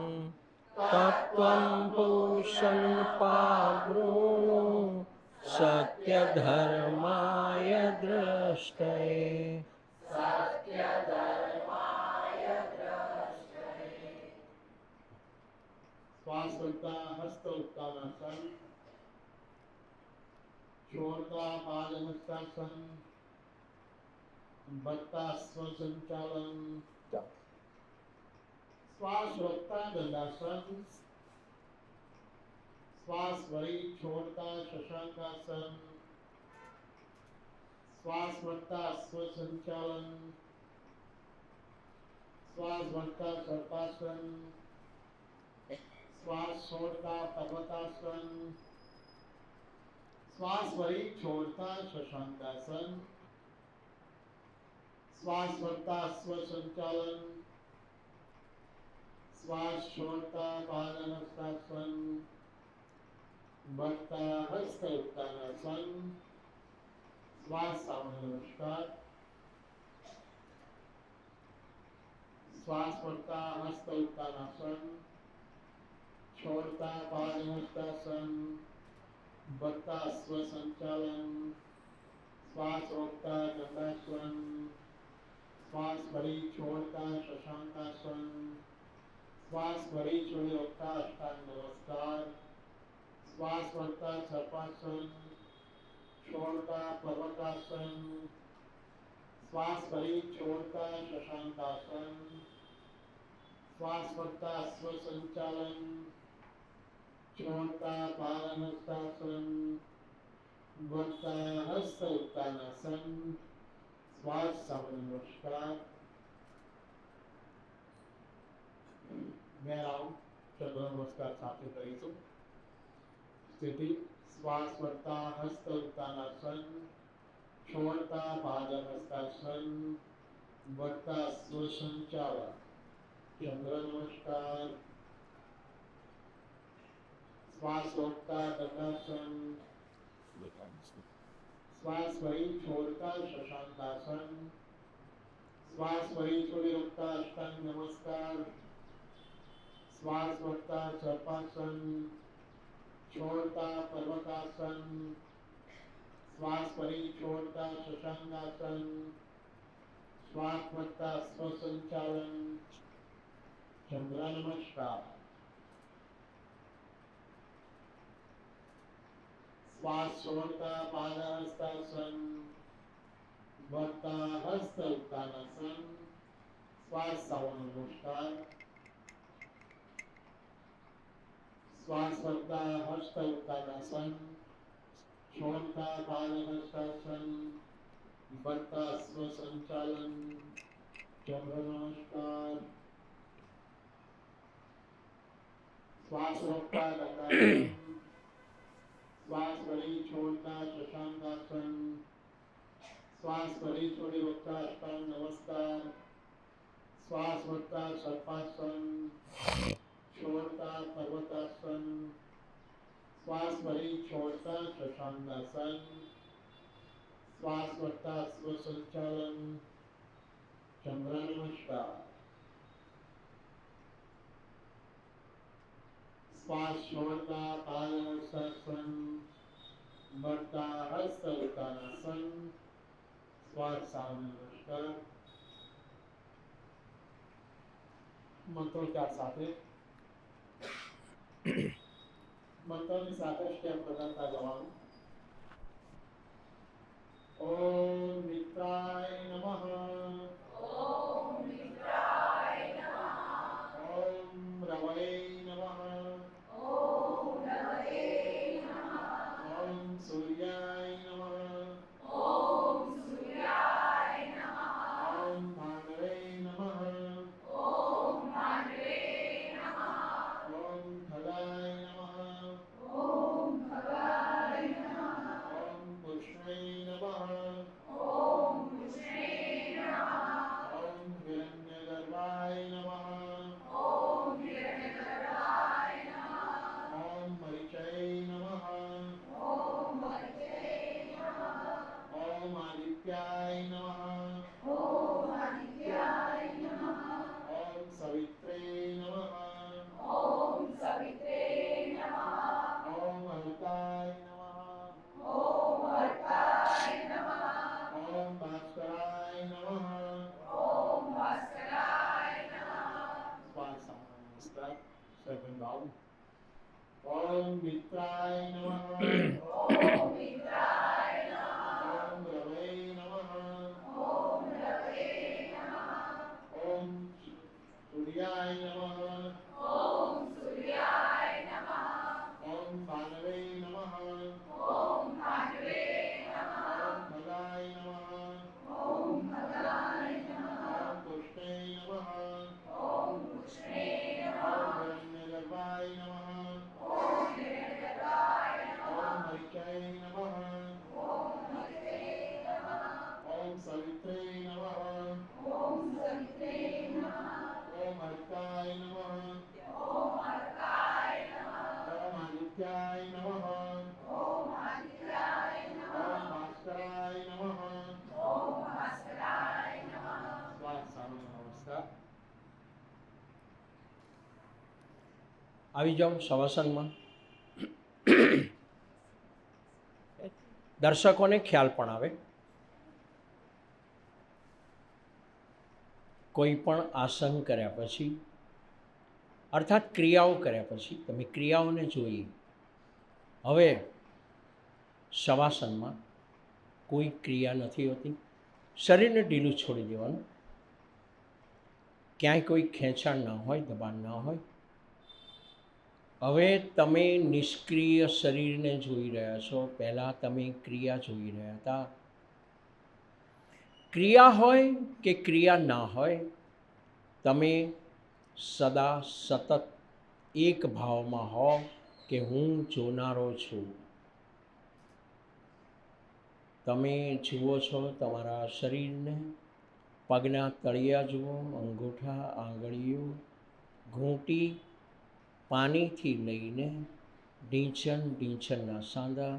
તત્વં પુરુષં પાવૃણુ સત્યધર્માય દ્રષ્ટયે. શ્વાસ કરતા હસ્ત ઉત્તાનાસન, છોડતા પાદ હસ્તાસન, વધતા સ્વસંચાલન. શ્વાસ રોકતા દંડાસન, શ્વાસ વળી છોડતા શશાંકાસન, શ્વાસ વધતા સ્વસંચાલન, શ્વાસ વધતા સર્પાસન, શ્વાસ છોડતા પર્વતાસન, શ્વાસ વળી છોડતા શશાંકાસન, શ્વાસ વધતા સ્વસંચાલન, શ્વાસ છોડતા પાદહસ્તાસન, વધતા હસ્ત ઉત્તાનાસન, શ્વાસ સામાન્ય નમસ્કાર. શ્વાસ વધતા હસ્ત ઉત્તાનાસન, છોડતા પાદહસ્તાસન, વધતા સ્વસંચાલન, શ્વાસ રોકતા દંડાસન, શ્વાસ ભરી છોડતા શશાંકાસન, શ્વાસ ભરી છોડી રોકતા અષ્ટાંગ નમસ્કાર, શ્વાસ વધતા સર્પાસન, છોડતા પર્વતાસન, શ્વાસ ભરી છોડતા શશાંકાસન, શ્વાસ વધતા સ્વસંચાલન, છોડતા પાદહસ્તાસન, વધતા હસ્ત ઉત્તાનાસન, શ્વાસ સામાન્ય નમસ્કાર. 2 રાઉન્ડ ચંદ્ર નમસ્કાર સાથે કરીશું. સ્થિતિ. શ્વાસ વધતા હસ્ત ઉત્તાનાસન, છોડતા પાદહસ્તાસન, વધતા સ્વસંચાલન. ચંદ્ર નમસ્કાર. શ્વાસ રોકતા દંડાસન, શ્વાસ વળી છોડતા શશાંકાસન, શ્વાસ વળી છોડી રોકતા અષ્ટાંગ નમસ્કાર, શ્વાસ વધતા સર્પાસન, છોડતા પર્વતાસન, શ્વાસ વળી છોડતા શશાંકાસન, શ્વાસ વધતા સ્વસંચાલન. ચંદ્ર નમસ્કાર. શ્વાસ છોડતા પાદહસ્તાસન, વધતા હસ્ત ઉત્તાનાસન, શ્વાસ સામાન્ય નમસ્કાર. શ્વાસ વધતા હસ્ત ઉત્તાનાસન, છોડતા પાદહસ્તાસન, વધતા સ્વસંચાલન. ચંદ્ર નમસ્કાર. શ્વાસ રોકતા દંડાસન, શ્વાસ વળી છોડતા શશાંકાસન, શ્વાસ ભરી છોડી રોકતા અષ્ટાંગ નમસ્કાર, શ્વાસ વધતા સર્પાસન, છોડતા પર્વતાસન, श्वास भरी छोड़कर शशांकासन, श्वास बढ़ता स्वसंचालन, चंद्र नमस्कार। श्वास छोड़ता पादहस्तासन, बढ़ता हस्त उत्तानासन, श्वास सामने नमस्कार। મંત્રોચ્ચાર સાથે મંત્રની સાથે સ્ટેપ બદલતા જવાનું. ઓમ મિત્રાય નમઃ, ઓમ મિત્રાય નમઃ, ઓમ રવૈ નમઃ, ઓમ રવૈ નમઃ, ઓમ સૂર્યાય નમઃ, ઓમ સૂર્યાય નમઃ, ઓમ ભાનવે નમઃ, ઓમ ભાનવે નમઃ, ઓમ ખગાય નમઃ, ઓમ ખગાય નમઃ, ઓમ પુષ્ણે નમઃ, ઓમ પુષ્ણે નમઃ, ઓમ હિરણ્યગર્ભાય નમઃ, ઓમ હિરણ્યગર્ભાય નમઃ, ઓમ મરીચૈ નમઃ, ઓમ મરીચૈ નમઃ, ઓમ આદિત્યાય નમઃ, ઓમ આદિત્યાય નમઃ, ઓમ સવિત્રે નમઃ, ઓમ સવિત્રે નમઃ, ઓમ હર્તાય નમઃ, ઓમ હર્તાય નમઃ, ઓમ ભાસ્કરાય નમઃ, ઓમ ભાસ્કરાય નમઃ. શ્વાસ સામસ્તા સેકન્ડ રાઉન્ડ. ઓમ મિત્રાય નમઃ, ઓમ મિત્રાય નમઃ, ઓમ રવૈ નમઃ, ઓમ રવૈ નમઃ, ઓમ સૂર્યાય નમઃ, ઓમ સૂર્યાય નમઃ, ઓમ ભાનવે નમઃ, ઓમ ભાનવે નમઃ, ઓમ ખગાય નમઃ, ઓમ ખગાય નમઃ, ઓમ પુષ્ણે નમઃ, ઓમ પુષ્ણે નમઃ, ઓમ હિરણ્યગર્ભાય નમઃ, ઓમ હિરણ્યગર્ભાય નમઃ, ઓમ મરીચૈ નમઃ, ઓમ મરીચૈ નમઃ, ઓમ સવિત્રે નમઃ, ઓમ સવિત્રે નમઃ, ઓમ હર્તાય નમઃ, ઓમ હર્તાય નમઃ, ઓમ આદિત્યાય નમઃ, ઓમ આદિત્યાય નમઃ, ઓમ ભાસ્કરાય નમઃ, ઓમ ભાસ્કરાય નમઃ. શ્વાસ સામાન્ય અવસ્થા. આવી જાઓ શવાસનમાં. દર્શકોને ખ્યાલ પણ આવે કોઈ પણ આસન કર્યા પછી અર્થાત ક્રિયાઓ કર્યા પછી તમે ક્રિયાઓને જોઈ. હવે શવાસનમાં કોઈ ક્રિયા નથી હોતી. શરીરને ઢીલું છોડી દેવાનું. ક્યાંય કોઈ ખેંચાણ ના હોય, દબાણ ના હોય. હવે તમે નિષ્ક્રિય શરીરને જોઈ રહ્યા છો. પહેલાં તમે ક્રિયા જોઈ રહ્યા હતા. ક્રિયા હોય કે ક્રિયા ના હોય, તમે સદા સતત એક ભાવમાં હો કે હું જોનારો છું. તમે જુઓ છો તમારા શરીરને. પગના તળિયા જુઓ, અંગૂઠા, આંગળીઓ, ઘૂંટી, પાનીથી લઈને ઢીંચણના સાંધા,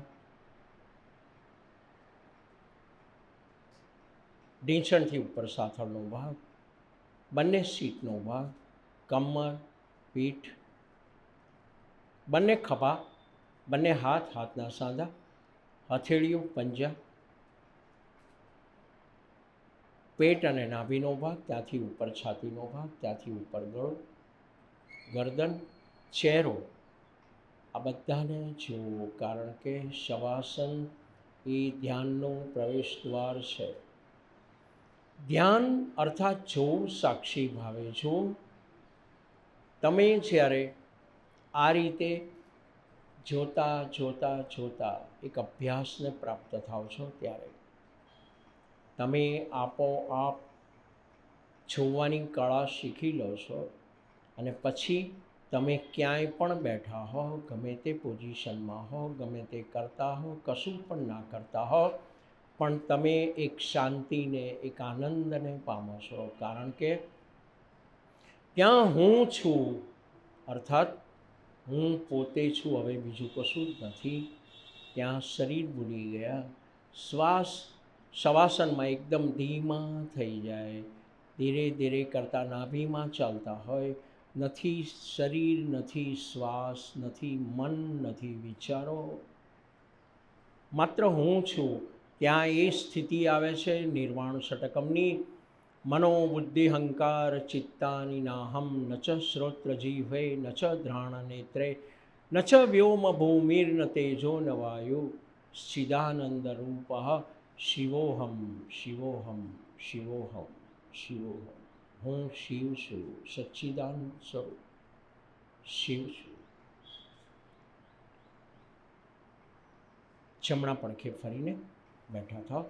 ઢીંચણથી ઉપર સાથળનો ભાગ, બંને સીટનો ભાગ, કમર, પીઠ, બંને ખભા, બંને હાથ, હાથના સાંધા, હથેળીઓ, પંજા, પેટ અને નાભીનો ભાગ, ત્યાંથી ઉપર છાતીનો ભાગ, ત્યાંથી ઉપર ગળો, ગરદન, ચહેરો, આ બધાને જુઓ. કારણ કે શવાસન એ ધ્યાનનો પ્રવેશ દ્વાર છે. ધ્યાન અર્થાત જો સાક્ષી ભાવે જો. તમે જ્યારે આ રીતે જોતા જોતા જોતા એક અભ્યાસને પ્રાપ્ત થાવ છો ત્યારે તમે આપોઆપ જોવાની કળા શીખી લો છો. અને પછી તમે ક્યાંય પણ બેઠા હો, ગમે તે પોઝિશનમાં હો, ગમે તે કરતા હો, કશું પણ ના કરતા હો, પણ તમે એક શાંતિને, એક આનંદને પામો છો. કારણ કે ત્યાં હું છું અર્થાત હું પોતે છું, હવે બીજું કશું જ નથી. ત્યાં શરીર ભૂલી ગયા. શ્વાસ શવાસનમાં એકદમ ધીમા થઈ જાય, ધીરે ધીરે કરતાં નાભીમાં ચાલતા હોય. નથી શરીર, નથી શ્વાસ, નથી મન, નથી વિચારો, માત્ર હું છું. ત્યાં એ સ્થિતિ આવે છે નિર્વાણ ષટકમની. મનોબુદ્ધિ હંકાર ચિત્તાની નાહમ ન ચ શ્રોત્ર જીહ્વે ન ચ ધ્રાણ નેત્રે ન ચ વ્યોમ ભૂમિર્ન તેજો ન વાયુ શ્ચિદાનંદ રૂપ શિવોહમ શિવોહમ શિવોહમ શિવોહમ. હું શિવ છું, સચ્ચિદાનંદ સ્વરૂપ શિવ છું. જમણા પડખે ફરીને બેઠા થાઓ.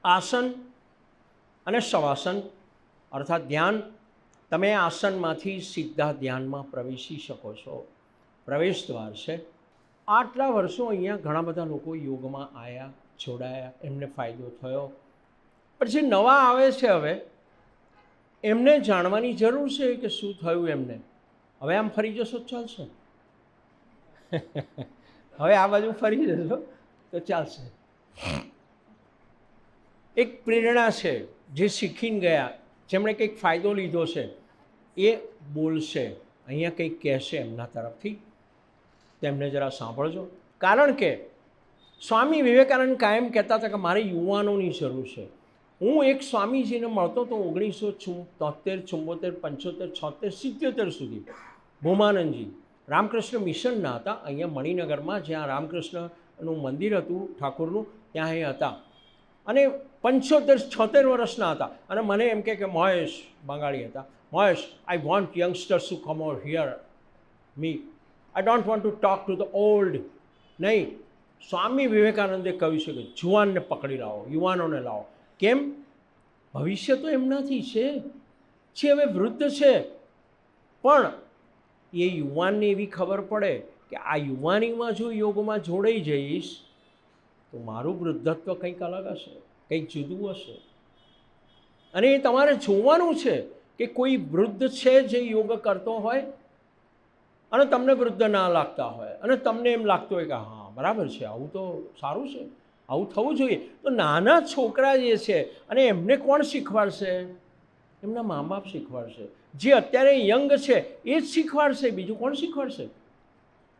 આસન અને શવાસન અર્થાત ધ્યાન. તમે આસનમાંથી સીધા ધ્યાનમાં પ્રવેશી શકો છો. પ્રવેશ દ્વાર છે. આટલા વર્ષો અહીંયા ઘણા બધા લોકો યોગમાં આવ્યા, જોડાયા, એમને ફાયદો થયો. પણ જે નવા આવે છે હવે એમને જાણવાની જરૂર છે કે શું થયું એમને. હવે આમ ફરી જશો ચાલશે, હવે આ બાજુ ફરી જશો તો ચાલશે. એક પ્રેરણા છે, જે શીખીને ગયા, જેમણે કંઈક ફાયદો લીધો છે, એ બોલશે, અહીંયા કંઈક કહેશે એમના તરફથી. તેમને જરા સાંભળજો. કારણ કે સ્વામી વિવેકાનંદ કાયમ કહેતા હતા કે મારે યુવાનોની જરૂર છે. હું એક સ્વામીજીને મળતો તો 1973, 74, 75, 76, 77 સુધી. ભૂમાનંદજી રામકૃષ્ણ મિશનના હતા અહીંયા મણિનગરમાં, જ્યાં રામકૃષ્ણનું મંદિર હતું ઠાકોરનું, ત્યાં એ હતા. અને 75, 76 વર્ષના હતા. અને મને એમ કે મહેશ, બંગાળી હતા, Mahesh, I want youngsters to come over here me, I don't want to talk to the old. નહીં, સ્વામી વિવેકાનંદે કહ્યું છે કે જુવાનને પકડી લાવો, યુવાનોને લાવો. કેમ? ભવિષ્ય તો એમનાથી છે, જે હવે વૃદ્ધ છે. પણ એ યુવાનને એવી ખબર પડે કે આ યુવાનીમાં જો યોગમાં જોડાઈ જઈશ તો મારું વૃદ્ધત્વ કંઈક અલગ હશે, કંઈક જુદું હશે. અને એ તમારે જોવાનું છે કે કોઈ વૃદ્ધ છે જે યોગ કરતો હોય અને તમને વૃદ્ધ ના લાગતા હોય, અને તમને એમ લાગતું હોય કે હા બરાબર છે, આવું તો સારું છે, આવું થવું જોઈએ. તો નાના છોકરા જે છે અને એમને કોણ શીખવાડશે? એમના મા બાપ શીખવાડશે. જે અત્યારે યંગ છે એ જ શીખવાડશે, બીજું કોણ શીખવાડશે?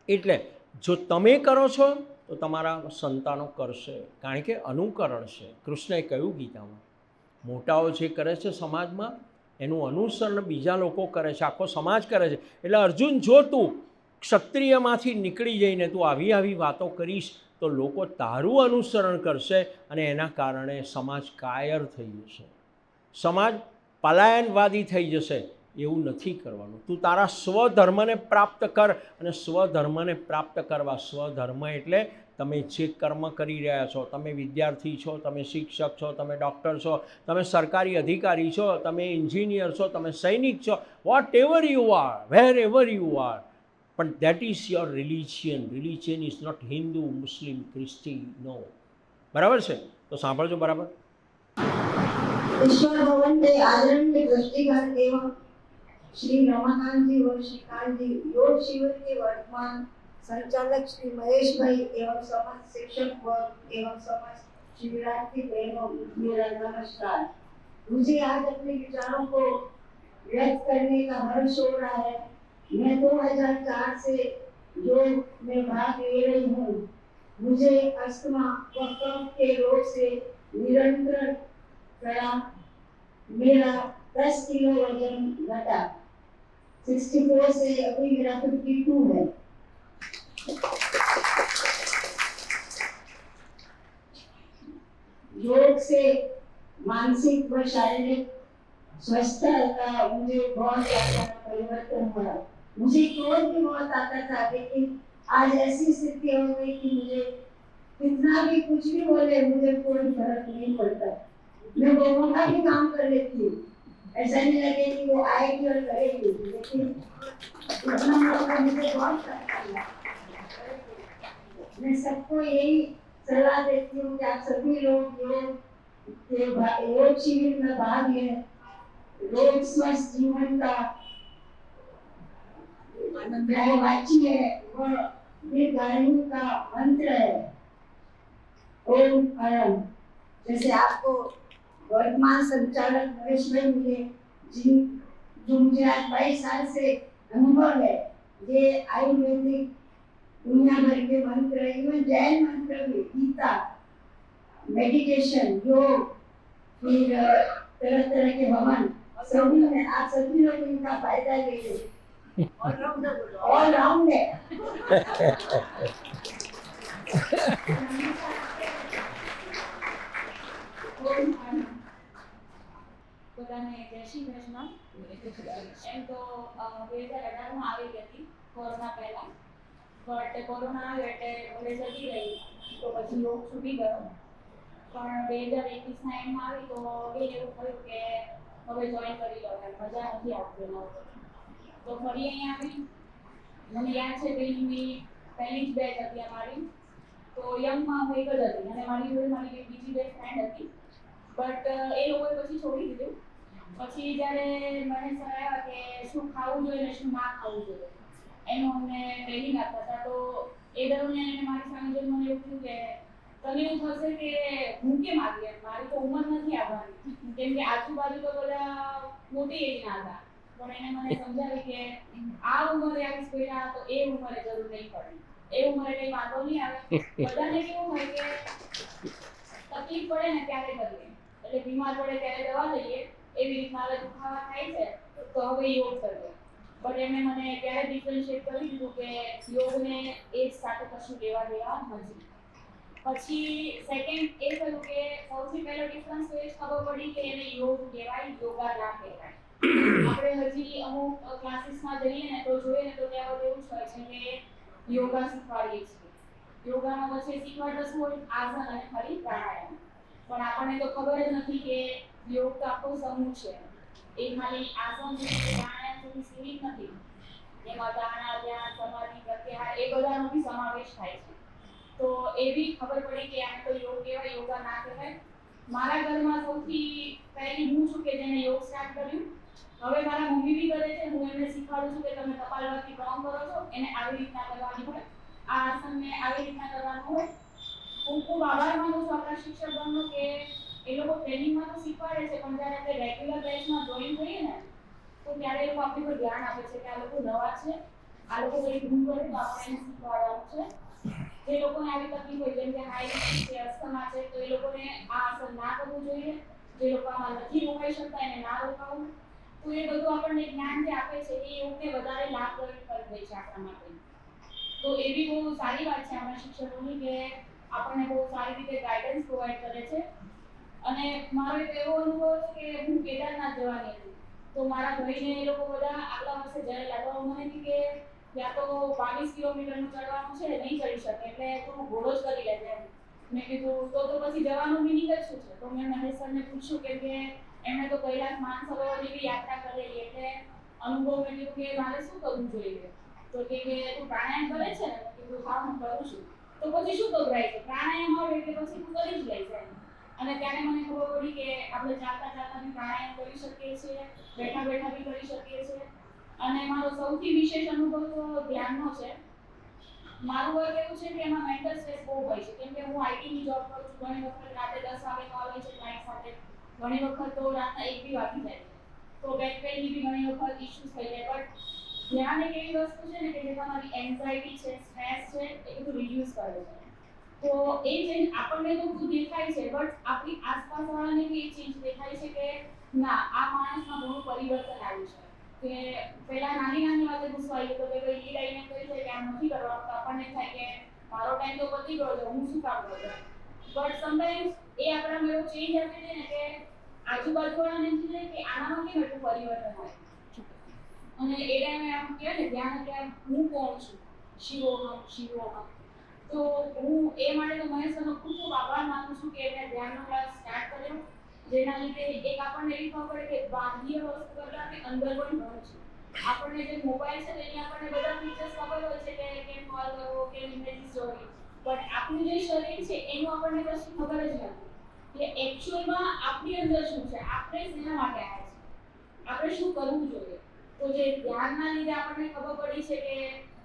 એટલે જો તમે કરો છો તો તમારા સંતાનો કરશે, કારણ કે અનુકરણ છે. કૃષ્ણએ કહ્યું ગીતામાં, મોટાઓ જે કરે છે સમાજમાં એનું અનુસરણ બીજા લોકો કરે છે, આખો સમાજ કરે છે. એટલે અર્જુન, જો તું ક્ષત્રિયમાંથી નીકળી જઈને તું આવી આવી વાતો કરીશ તો લોકો તારું અનુસરણ કરશે અને એના કારણે સમાજ કાયર થઈ જશે, સમાજ પલાયનવાદી થઈ જશે. એવું નથી કરવાનું. તું તારા સ્વધર્મને પ્રાપ્ત કર, અને સ્વધર્મને પ્રાપ્ત કરવા, સ્વધર્મ એટલે તમે જે કર્મ કરી રહ્યા છો, તમે વિદ્યાર્થી છો, તમે શિક્ષક છો, તમે ડૉક્ટર છો, તમે સરકારી અધિકારી છો, તમે એન્જિનિયર છો, તમે સૈનિક છો, whatever you are, wherever you are, પણ that is your religion. Religion is not Hindu, Muslim, ખ્રિસ્તી, નો. બરાબર છે? તો સાંભળજો બરાબર. ईश्वर भवन के आदरणीय ट्रस्टीगण एवं श्री रमाकांत जी और श्रीकांत जी, योग शिविर के वर्तमान संचालक श्री महेश भाई एवं समस्त शिक्षक वर्ग एवं समस्त शिविरार्थी बहनों, मेरा नमस्कार। मुझे आज अपने विचारों को व्यक्त करने का हर्ष हो रहा है। मैं 2004 से योग में भाग ले रही हूँ। मुझे अस्थमा व कफ के रोग से निरंतर लड़ा। मेरा 10 किलो वजन घटा, 64 से अभी मेरा 52 है। योग से मानसिक व शारीरिक स्वस्थता का मुझे बहुत ज्यादा परिवर्तन हुआ। मुझे क्रोध भी बहुत आता था, लेकिन आज ऐसी स्थिति हो गई कि मुझे कितना भी कुछ भी बोले, मुझे कोई फर्क नहीं पड़ता। मैं बहुओं का भी काम कर लेती हूँ, ऐसा नहीं लगे कि वो आएगी और करेगी, लेकिन इतना मौका मुझे बहुत अच्छा लगा। मैं सबको यही सलाह देती हूँ कि आप सभी लोग योग शिविर में भाग लें। रोग स्वस्थ जीवन का मैंने वाची है वो दीर्घायु का मंत्र है ओम परम। जैसे आपको वर्तमान संचालक महेश भाई मिले जो मुझे आज 22 साल से अनुभव है, ये आयुर्वेदिक दुनिया भर के मंत्र, इवन जैन मंत्र भी, गीता, मेडिटेशन, योग, फिर तरह तरह के भवन, सभी में आप सभी लोग इनका फायदा ले रहे, ऑल राउंड है। બધાને જય શ્રી કૃષ્ણ. એમ તો 2018માં આવી હતી કોરોના પહેલા, બટ કોરોના આવ્યો એટલે ઘરે જતી રહી તો પછી યોગ છૂટી ગયો. પણ 2021ના એન્ડમાં આવી તો એવું થયું કે હવે જોઈન કરી લો, મજા નથી આવતી એમાં. તો ફરી અહીંયા આવી. મને યાદ છે પહેલી જ બેચ હતી અમારી, તો યંગમાં હું એક જ હતી અને મારી જોડે મારી બીજી બે ફ્રેન્ડ હતી, બટ એ લોકોએ પછી છોડી દીધું. પછી જ્યારે મને સર આવ્યા કે શું ખાવું જોઈએ ને શું ના ખાવું જોઈએ એનું અમને ટ્રેનિંગ આપતા હતા, તો એ દરમિયાન એને મારી સામે જોઈને મને એવું થયું કે તને એવું થશે કે હું કેમ આવી, એમ મારી તો ઉંમર નથી આવવાની, કેમ કે આજુબાજુ તો બધા મોટી એજના હતા. પણ એને મને સમજાવી કે આ ઉંમરે આવીશ બેટા તો એ ઉંમરે જરૂર નહીં પડે, એ ઉંમરે કંઈ વાંધો નહીં આવે. બધાને કેવું હોય કે તકલીફ પડે ને ત્યારે કરીએ, એટલે બીમાર પડે ત્યારે દવા લઈએ, એવી રીતના હવે દુખાવા થાય છે તો હવે યોગ કરીએ. બટ એમણે મને ત્યારે ડિફરન્શિએટ કરી દીધું કે યોગને એજ સાથે કશું લેવા દેવા નથી. પછી સેકન્ડ એ થયું કે સૌથી પહેલો ડિફરન્સ તો એ જ ખબર પડી કે એને યોગ કહેવાય, યોગા ના કહેવાય. આપણે હજી અમુક ક્લાસીસમાં જઈએ ને તો જોઈએ ને તો ત્યાં બધું એવું જ હોય છે કે યોગા શીખવાડીએ છીએ. યોગામાં પછી શીખવાડતા શું હોય, આસન અને ફરી પ્રાણાયામ. પણ આપણને તો ખબર જ નથી કે યોગ તો આખો સમૂહ છે, એ ખાલી આસન પ્રાણાયામ સુધી સીમિત નથી, એમાં ધારણા, ધ્યાન, સમાધિ, પ્રત્યાહાર એ બધાનો બી સમાવેશ થાય છે. તો એવી ખબર પડી કે આને તો યોગ કહેવાય, યોગા ના કહેવાય. મારા ઘરમાં સૌથી પહેલી હું છું કે જેને યોગ સ્ટાર્ટ કર્યું. હવે મારા મમ્મી બી કરે છે, હું એમને શીખવાડું છું કે તમે કપાલભાતી કામ કરો છો એને આવી રીતના કરવાની હોય, આ આસનને આવી રીતના કરવાનું હોય. હું ખૂબ આભાર માનું છું આપણા શિક્ષકગણનો કે એ લોકો ટ્રેનિંગમાં તો શીખવાડે છે, પણ જ્યારે આપણે રેગ્યુલર બેચમાં જોઈન થઈએ ને તો ત્યારે એ લોકો આપણી પર ધ્યાન આપે છે કે આ લોકો નવા છે, આ લોકો કંઈ ભૂલ કરે તો આપણે એને શીખવાડવાનું છે. જે લોકોને આવી તકલીફ હોય, જેમ કે હાઈ છે, અસ્થમા છે, તો એ લોકોને આ આસન ના કરવું જોઈએ. જે લોકો આમાં નથી રોકાઈ શકતા એને ના રોકાવું. તો એ બધું આપણને જ્ઞાન જે આપે છે એ યોગને વધારે લાભદાયક કરી દે છે આપણા માટે. તો એ બી બહુ સારી વાત છે આપણા શિક્ષકોની કે આપણને બહુ સારી રીતે ગાઈડન્સ પ્રોવાઈડ કરે છે. અને મારો એક એવો અનુભવ છે કે હું કેદારનાથ જવાની હતી, તો મારા ભાઈને એ લોકો બધા આગલા વર્ષે જ્યારે લાગવા મને હતી કે ત્યાં તો 22 કિલોમીટરનું ચડવાનું છે, નહીં ચડી શકે, એટલે તું ઘોડો જ કરી લેજે. મેં કીધું તો પછી જવાનું મિનિંગ જ શું છે? તો મેં મહેશ સરને પૂછ્યું કેમ કે એમણે તો કૈલાસ માનસરોવરની બી યાત્રા કરેલી, એટલે અનુભવ મેં કીધું કે મારે શું કરવું જોઈએ? તો કે તું પ્રાણાયામ કરે છે ને? મેં કીધું હા હું કરું છું. તો પછી શું ગભરાય છે, પ્રાણાયામ આવે એટલે પછી તું કરી જ લઈશ એમ. અને ત્યારે મને ખબર પડી કે આપણે ચાલતા ચાલતા બી પ્રાણાયામ કરી શકીએ છીએ, બેઠા બેઠા બી કરી શકીએ છીએ. અને મારો સૌથી વિશેષ અનુભવ તો ધ્યાનનો છે. મારું વર્ક એવું છે કે એમાં મેન્ટલ સ્ટ્રેસ બહુ હોય છે, કેમ કે હું આઈટીની જોબ કરું છું. ઘણી વખત રાતે 10 વાગે કોલ હોય છે ક્લાયન્ટ સાથે, ઘણી વખત તો રાતના 1 બી વાગી જાય છે. તો બેક પેઇનની બી ઘણી વખત ઇશ્યુઝ થઈ જાય. બટ ધ્યાન એક એવી વસ્તુ છે ને કે જે તમારી એન્ઝાઇટી છે, સ્ટ્રેસ છે, એ બધું રિડ્યુસ કરે છે. તો એ ચેન્જ આપણને તો બધું દેખાય છે, બટ આપણી આસપાસવાળાને બી એ ચેન્જ દેખાય છે કે ના આ માણસમાં ઘણું પરિવર્તન આવ્યું છે. કે પહેલા નાની નાની વાતે ગુસ્સો આવી ગયો, કે ભાઈ એ લઈને કહી છે કે આમ નથી કરવાનું, તો આપણને થાય કે મારો ટાઈમ તો પતી ગયો છે, હું શું કામ કરું. બટ સમટાઈમ્સ એ આપણામાં એવો ચેન્જ આવે છે ને કે આજુબાજુવાળાને એમ થાય કે આનામાં કેમ એટલું પરિવર્તન આવે. અને એ ટાઈમે આમ કહેવાય ને ધ્યાન કે હું કોણ છું, શિવોહમ શિવોહમ. તો હું એ માટે તો મહેશનો ખૂબ ખૂબ આભાર માનું છું કે એમણે ધ્યાનનો ક્લાસ સ્ટાર્ટ કર્યો, જેના લીધે એક આપણને એવી ખબર પડે કે બાહ્ય વસ્તુ કરતાં અંદર પણ ઘણું છે. આપણને જે મોબાઈલ છે તેની આપણને બધા ફીચર્સ ખબર હોય છે કે કેમ કોલ કરવો, કેમ ઇમેજ સ્ટોરી, બટ આપણું જે શરીર છે એનું આપણને કશું ખબર જ નથી કે એકચ્યુઅલમાં આપણી અંદર શું છે, આપણે શેના માટે આવ્યા છે, આપણે શું કરવું જોઈએ. તો જે ધ્યાનના લીધે આપણને ખબર પડી છે કે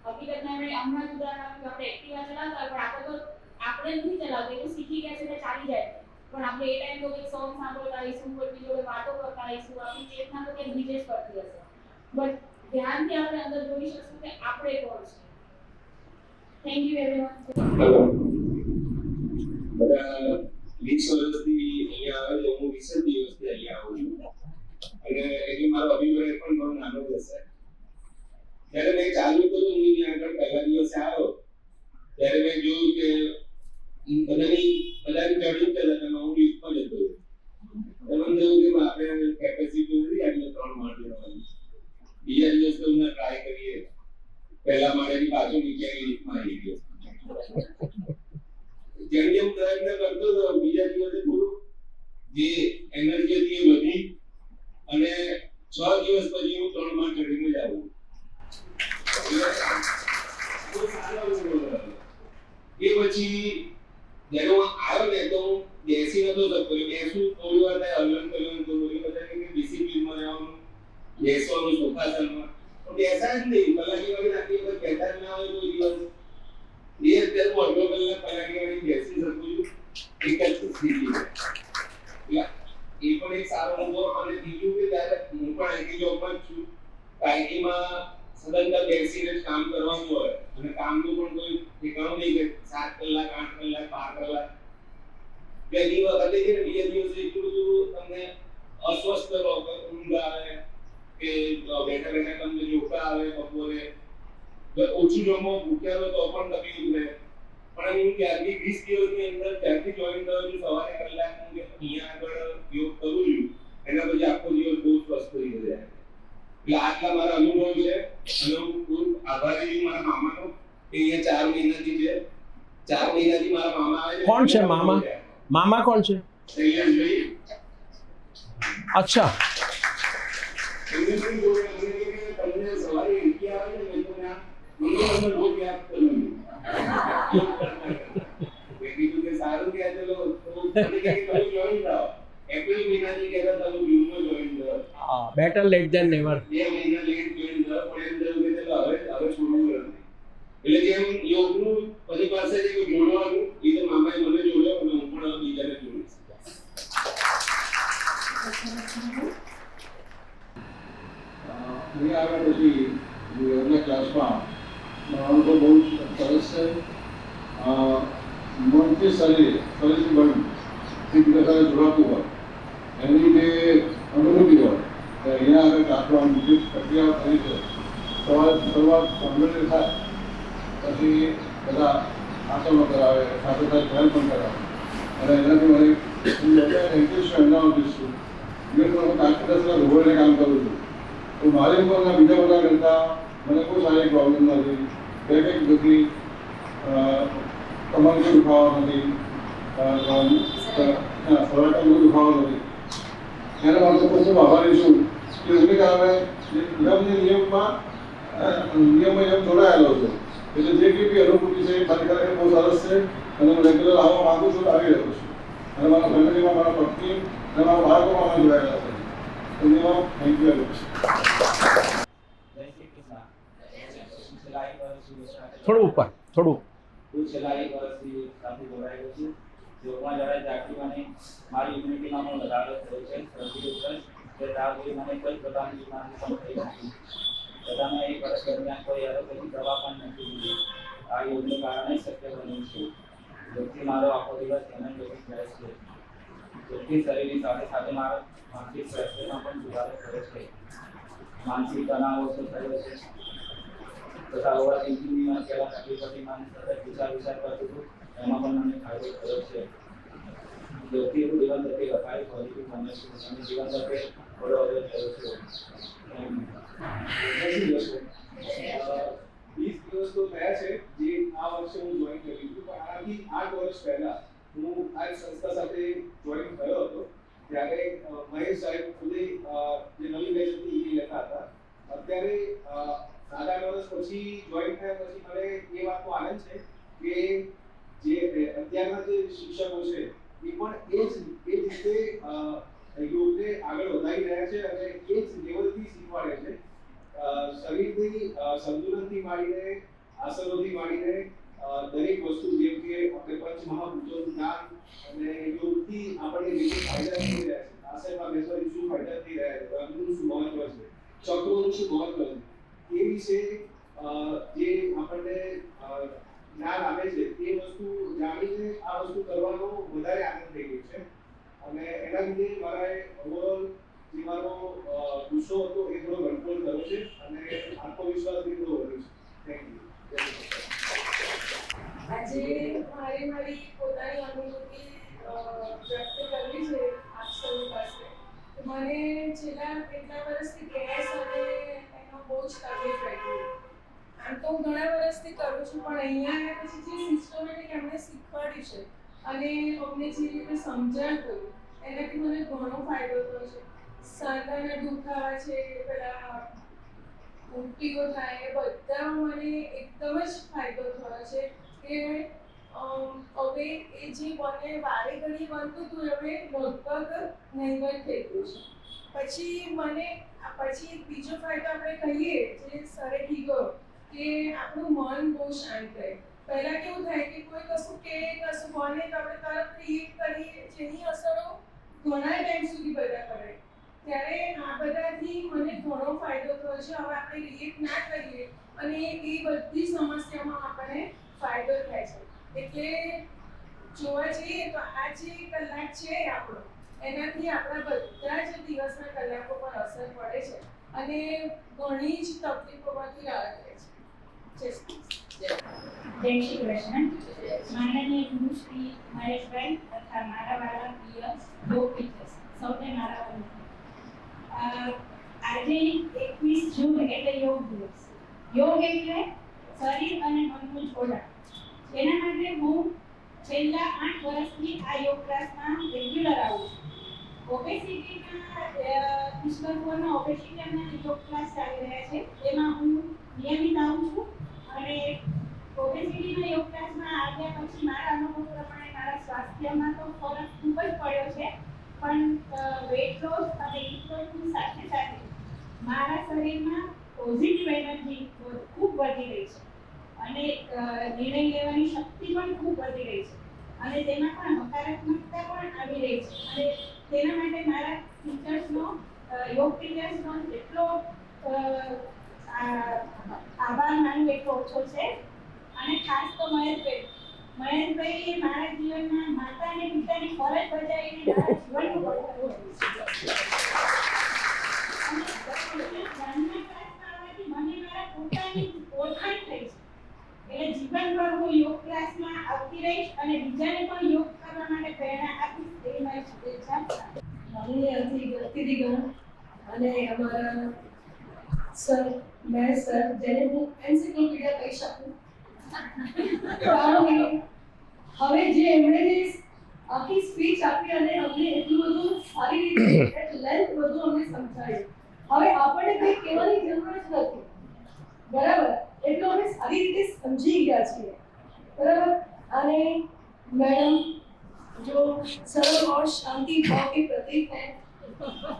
હકીકતમાં એમણે હમણાં જ ઉદાહરણ આપ્યું કે આપણે એક્ટિવા ચલાવતા હોય પણ આપણે નથી ચલાવતા એટલે શીખી ગયા છે એટલે ચાલી જાય પણ આપણે એ ટાઈમ તો કંઈક સોંગ સાંભળતા રહીશું કોઈની જોડે વાતો કરતા રહીશું આપણી ચેતના તો કંઈક બીજે જ કરતી હશે બટ ધ્યાનથી આપણે અંદર જોઈ શકશું કે આપણે કોણ છે. Thank you everyone. બધા 20 વર્ષથી અહીંયા આવે છે, હું 20 દિવસથી અહીંયા આવું છું અને એટલે મારો અભિપ્રાય પણ ઘણો નાનો જ હશે. જ્યારે મેં ચાલુ કર્યું હું ત્યાં આગળ પહેલા દિવસે આવ્યો ત્યારે મેં જોયું કે બધાની ચડી જતા હતા, હું લિફ્ટમાં જતો હતો. મને થયું કે આપણે કેપેસિટી નથી આટલે 3 માળ જવાની. બીજા દિવસે હું ટ્રાય કરીએ, પહેલા માળેથી પાછું નીચે લિફ્ટમાં આવી ગયો. જેમ જેમ પ્રયત્ન કરતો હતો બીજા દિવસે થોડું જે એનર્જી હતી એ વધી અને 6 દિવસ પછી હું 3 માળ ચડીને જ આવું. એ પછી જ્યારે હું આવ્યો ને તો હું બેસી નતો શકતો. બેસું થોડી વાર થાય હલન ચલન તો એ બધા કે ડિસિપ્લિનમાં રહેવાનું, બેસવાનું સોફાસનમાં પણ બેસાય જ નહીં. કલાકી વાળી નાખી વખત બેઠા જ ના હોય કોઈ દિવસ. એ અત્યારે હું અડધો કલાક કલાકી વાળી બેસી શકું છું એક જ સ્થિતિમાં. એ પણ એક સારો અનુભવ. અને બીજું કે ત્યારે હું પણ આઈટી જોબમાં જ છું. આઈટીમાં સદંતર બેસીને જ કામ કરવાનું હોય અને કામનું પણ કોઈ ઠેકાણું નહીં કે 7 કલાક 8 કલાક 12 કલાક. પહેલી વખતે છે ને બીજા દિવસે એટલું બધું તમને અસ્વસ્થ રહો, ઊંઘ આવે કે બેઠા બેઠા તમને જોકા આવે, બપોરે ઓછું જમો, ભૂખ્યા રહો તો પણ તકલીફ રહે. પણ હું ત્યારથી 20 દિવસની અંદર ત્યારથી જોઈન થયો છું. સવારે કલાક હું અહીંયા આગળ યોગ કરું છું, એના પછી આખો દિવસ બહુ સ્વસ્થ થઈ જાય. એટલે આટલા મારા અનુભવ છે અને હું ખૂબ આભારી છું મારા મામાનો કે અહીંયા 4 મહિનાથી છે. 4 મહિનાથી મારા મામા આવે છે. કોણ છે મામા? મામા કોણ છે? શૈલેષભાઈ. અચ્છા. એમને પણ જોડે તમને સવારે ઈડલી આવે ને મેં તો ના મને રોજ યાદ કરું. મેં કીધું કે સારું કે ચલો તો મને કે તમે જોઈન થાઓ. એપ્રિલ મહિનાથી કહેતા તમે જૂનમાં જોઈન થાઓ. Better late than never. 2 મહિના લેટ જોઈન થાઓ પણ એમ થયું કે ચલો હવે છોડવું નથી. એટલે જેમ યોગનું બધી પાસે જે જોડવાનું એ તો મામાએ મને જોડ્યો અને હું પણ બીજાને જોડીશ. અહીંયા આવ્યા પછી યોગના ક્લાસમાં અનુભવ બહુ સરસ છે. મનથી શરીરથી મન જે બીજા સાથે જોડાતું હોય એની જે અનુભૂતિ હોય તે અહીંયા આગળ ક્લાસમાં જે પ્રક્રિયા થઈ છે શરૂઆત ગંભીર થાય પછી બધા આસનો કરાવે, સાથે સાથે ધ્યાન પણ કરાવે અને એનાથી મને હું ઇંગ્લિશ એનાલિસ્ટ છું. ઇંગ્લિશમાં હું 10 રોબોટને કામ કરું છું. તો મારી ઉંમરના બીજા બધા કરતાં મને કોઈ શારીરિક પ્રોબ્લેમ નથી, બેક નથી, કમરનો દુખાવો નથી, સરાટાનો દુખાવો નથી. એના માટે હું ખૂબ આભારી છું કે એમને કારણે નિયમમાં જોડાયેલો છે. એટલે જે કંઈ બી અનુભૂતિ છે એ મારી ખરેખર બહુ સરસ છે અને હું રેગ્યુલર આવવા માગું છું, આવી રહ્યો છું. અને મારા ફેમિલીમાં મારા પત્ની અને મારા બાળકોમાં અમે જોડાયેલા છે. ધન્યવાદ. Thank you very much. થોડું ઉપર, થોડું. હું છેલ્લા 1 વર્ષથી સાથે જોડાયેલો છું. યોગમાં જોડાય ત્યારથી મને મારી ઇમ્યુનિટીમાં પણ વધારો થયો છે. સૌથી ઉપર કે ત્યાર સુધી મને કોઈ પ્રકારની બીમારી પણ થઈ નથી. બધાને 1 વર્ષ દરમિયાન કોઈ આરોગ્યની દવા પણ નથી લીધી. આ યોગને કારણે શક્ય બન્યું છે. યોગથી મારો આખો દિવસ એનર્જેટિક રહે છે. યોગથી શરીરની સાથે સાથે મારા માનસિક સ્વાસ્થ્યમાં પણ સુધારો થયો છે. માનસિક તણાવ ઓછો થયો છે તથા ઓવર થિંકિંગની મને પહેલાં તકલીફ હતી. મને સતત વિચાર કરતું હતું, એમાં પણ મને ફાયદો થયો છે. યોગથી હું જીવન પ્રત્યે હકારી પોઝિટિવ બને છું અને જીવન પ્રત્યે થોડો અવરોધ થયો છું. 20 દિવસ તો થયા છે જે આ વર્ષે હું જોઈન કર્યું છું, પણ આનાથી 8 વર્ષ પહેલા હું આ સંસ્થા સાથે જોઈન થયો હતો. ત્યારે મહેશ સાહેબ ખુદે જે નવી બેચ હતી એ લેતા હતા. અત્યારે 7-8 વર્ષ પછી જોઈન થયા પછી મને એ વાતનો આનંદ છે કે જે અત્યારના જે શિક્ષકો છે એ પણ એ જ રીતે યોગને આગળ વધારી રહ્યા છે અને એ જ લેવલથી શીખવાડે છે. આસનમાં બેસવાથી શું ફાયદા થઈ રહ્યા છે, એમનું શું મહત્વ છે, ચક્રોનું શું મહત્વ છે, એ વિશે જે આપણને જ્ઞાન આપે છે એ વસ્તુ જાણીને આ વસ્તુ કરવાનો વધારે આનંદ થઈ ગયો છે. અને એના લીધે મારા ઓવરઓલ જે મારો ગુસ્સો હતો એ થોડો કંટ્રોલ કર્યો છે અને આત્મવિશ્વાસ બી થોડો વધ્યો છે. Thank you. આજે મારી પોતાની અનુભૂતિ વ્યક્ત કરવી છે આપ સૌ પાસે. મને છેલ્લા કેટલા વર્ષથી ગેસ અને એનો બહુ જ તકલીફ રહેતી. આમ તો હું ઘણા વર્ષથી કરું છું, પણ અહીંયા આવ્યા પછી જે સિસ્ટમેટિક એમણે શીખવાડ્યું છે અને અમને જે રીતે સમજણ કર્યું એનાથી મને ઘણો ફાયદો થયો છે. સાંધાના દુખાવા છે, પેલા ઉલટીઓ થાય, એ બધા મને એકદમ જ ફાયદો થયો છે કે હવે એ જે મને વારે ઘડી બનતું હતું હવે લગભગ નહીવત થઈ ગયું છે. પછી એક બીજો ફાયદો આપણે કહીએ જે સરે કીધો કે આપણું મન બહુ શાંત રહે. પહેલાં કેવું થાય કે કોઈ કશું બને તો આપણે તરત ક્રિએટ કરીએ, જેની અસરો ઘણા ટાઈમ સુધી બધા કરે. ત્યારે આ બધાથી મને ઘણો ફાયદો થયો છે. હવે આપણે રિએક્ટ ના કરીએ અને એ બધી સમસ્યામાં આપણને ફાયદો થાય છે. એટલે જોવા જઈએ તો આ જે કલાક છે આપણો, એનાથી આપણા બધા જ દિવસના કલાકો પર અસર પડે છે અને ઘણી જ તકલીફોમાંથી રાહત રહે છે. જય શ્રી કૃષ્ણ. માનનીય ગુરુ શ્રી મહેશભાઈ તથા મારા વાલા પ્રિય યોગ ટીચર્સ સૌને મારા વંદન. આજે 21 જૂન એટલે યોગ દિવસ. યોગ એટલે શરીર અને મનનું જોડાણ. એના માટે હું છેલ્લા 8 વર્ષથી આ યોગ ક્લાસમાં રેગ્યુલર આવું છું. ઓબેસિટીના યોગ ક્લાસ ચાલી રહ્યા છે, એમાં હું નિયમિત આવું છું અને ઓબેસિટીના યોગ ક્લાસમાં આવ્યા પછી મારા અનુભવ પ્રમાણે મારા સ્વાસ્થ્યમાં તો ફરક ખૂબ જ પડ્યો છે, પણ વેટ લોસ અને ઇમ્પ્રુવમેન્ટ સાથે સાથે મારા શરીરમાં પોઝિટિવ એનર્જી ખૂબ વધી રહી છે અને નિર્ણય લેવાની શક્તિ પણ ખૂબ વધી રહી છે અને તેમાં પણ હકારાત્મકતા પણ આવી રહી છે. અને તેના માટે મારા ટીચર્સનો યોગ ટીચર્સનો જેટલો આભાર માનું એટલો ઓછો છે. અને ખાસ તો મહેશભાઈએ મારા જીવનમાં માતા અને પિતાની ફરજ બજાવીને મારા જીવનનું ઘડતર મને મારા પોતાની ઓળખાણ થઈ છે. એટલે જીવનભર હું યોગ ક્લાસમાં આવતી રહીશ અને બીજાને પણ યોગ કરવા માટે પ્રેરણા આપીશ. એ મારી શુભેચ્છા. માનનીય અતિથિગણ અને અમારા સર મહેશ સર, જેને હું એન્સાઇક્લોપીડિયા કહી શકું, કારણ કે હવે જે એમણે જે આખી સ્પીચ આપી અને અમને એટલું બધું સારી રીતે એટ લેન્થ બધું અમને સમજાયું. હવે આપણને કંઈ કહેવાની જરૂર જ નથી, બરાબર? એટલું અમે સારી રીતે સમજી ગયા છીએ, बराबर। અને मैडम जो सरल और शांति भाव के प्रतीक हैं,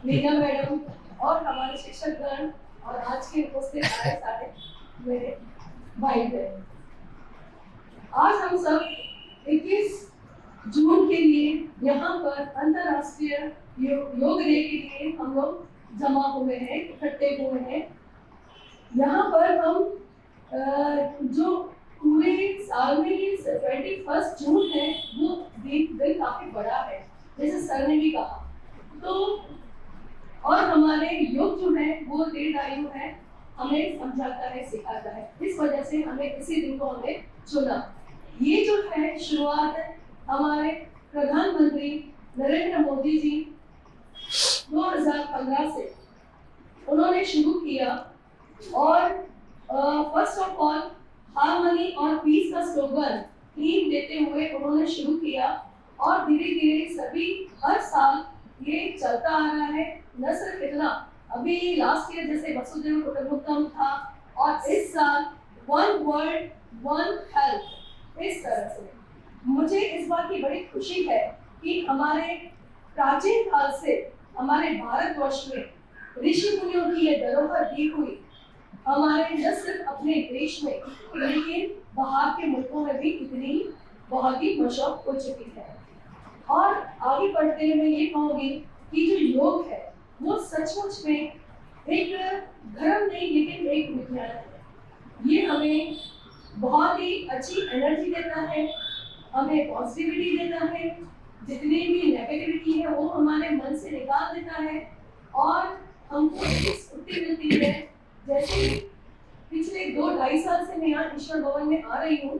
मीना मैडम और हमारे शिक्षकगण और आज के उपस्थित सारे मेरे भाई बहन, आज हम सब 21 जून के लिए यहाँ पर अंतर्राष्ट्रीय योग डे के लिए हम लोग जमा हुए हैं, इकट्ठे हुए हैं। यहाँ पर हम जो पूरे साल में ये 21 जून है, वो दिन काफी बड़ा है, जैसे सर ने भी कहा। तो और हमारे योग जो है वो दीर्घायु है, हमें समझाता है, सिखाता है, इस वजह से हमें इसी दिन को हमें चुना। ये जो है शुरुआत हमारे प्रधानमंत्री नरेंद्र मोदी जी 2015 से उन्होंने शुरू किया और फर्स्ट ऑफ ऑल हार्मनी और पीस का स्लोगन थीम देते हुए उन्होंने शुरू किया और धीरे धीरे सभी हर साल ये चलता आ रहा है। न सिर्फ इतना, अभी लास्ट ईयर जैसे वसुधैव कुटुंबकम था और इस साल वन वर्ल्ड वन हेल्थ, इस तरह से मुझे इस बात की बड़ी खुशी है कि हमारे प्राचीन काल से हमारे भारतवर्ष में ऋषि मुनियों की ये धरोहर दी हुई हमारे न सिर्फ अपने देश में लेकिन बाहर के मुल्कों में भी इतनी बहुत ही मशहूर हो चुकी है। और आगे बढ़ते हुए ये कहूँगी कि जो योग है वो सचमुच में एक धर्म नहीं लेकिन एक विज्ञान है। ये हमें बहुत ही अच्छी एनर्जी देता है, हमें पॉजिटिविटी देता है, जितनी भी नेगेटिविटी है वो हमारे मन से निकाल देता है और हमको एक स्फूर्ति मिलती है। जैसे पिछले 2-2.5 साल से मैं यहाँ ईश्वर भवन में आ रही हूँ।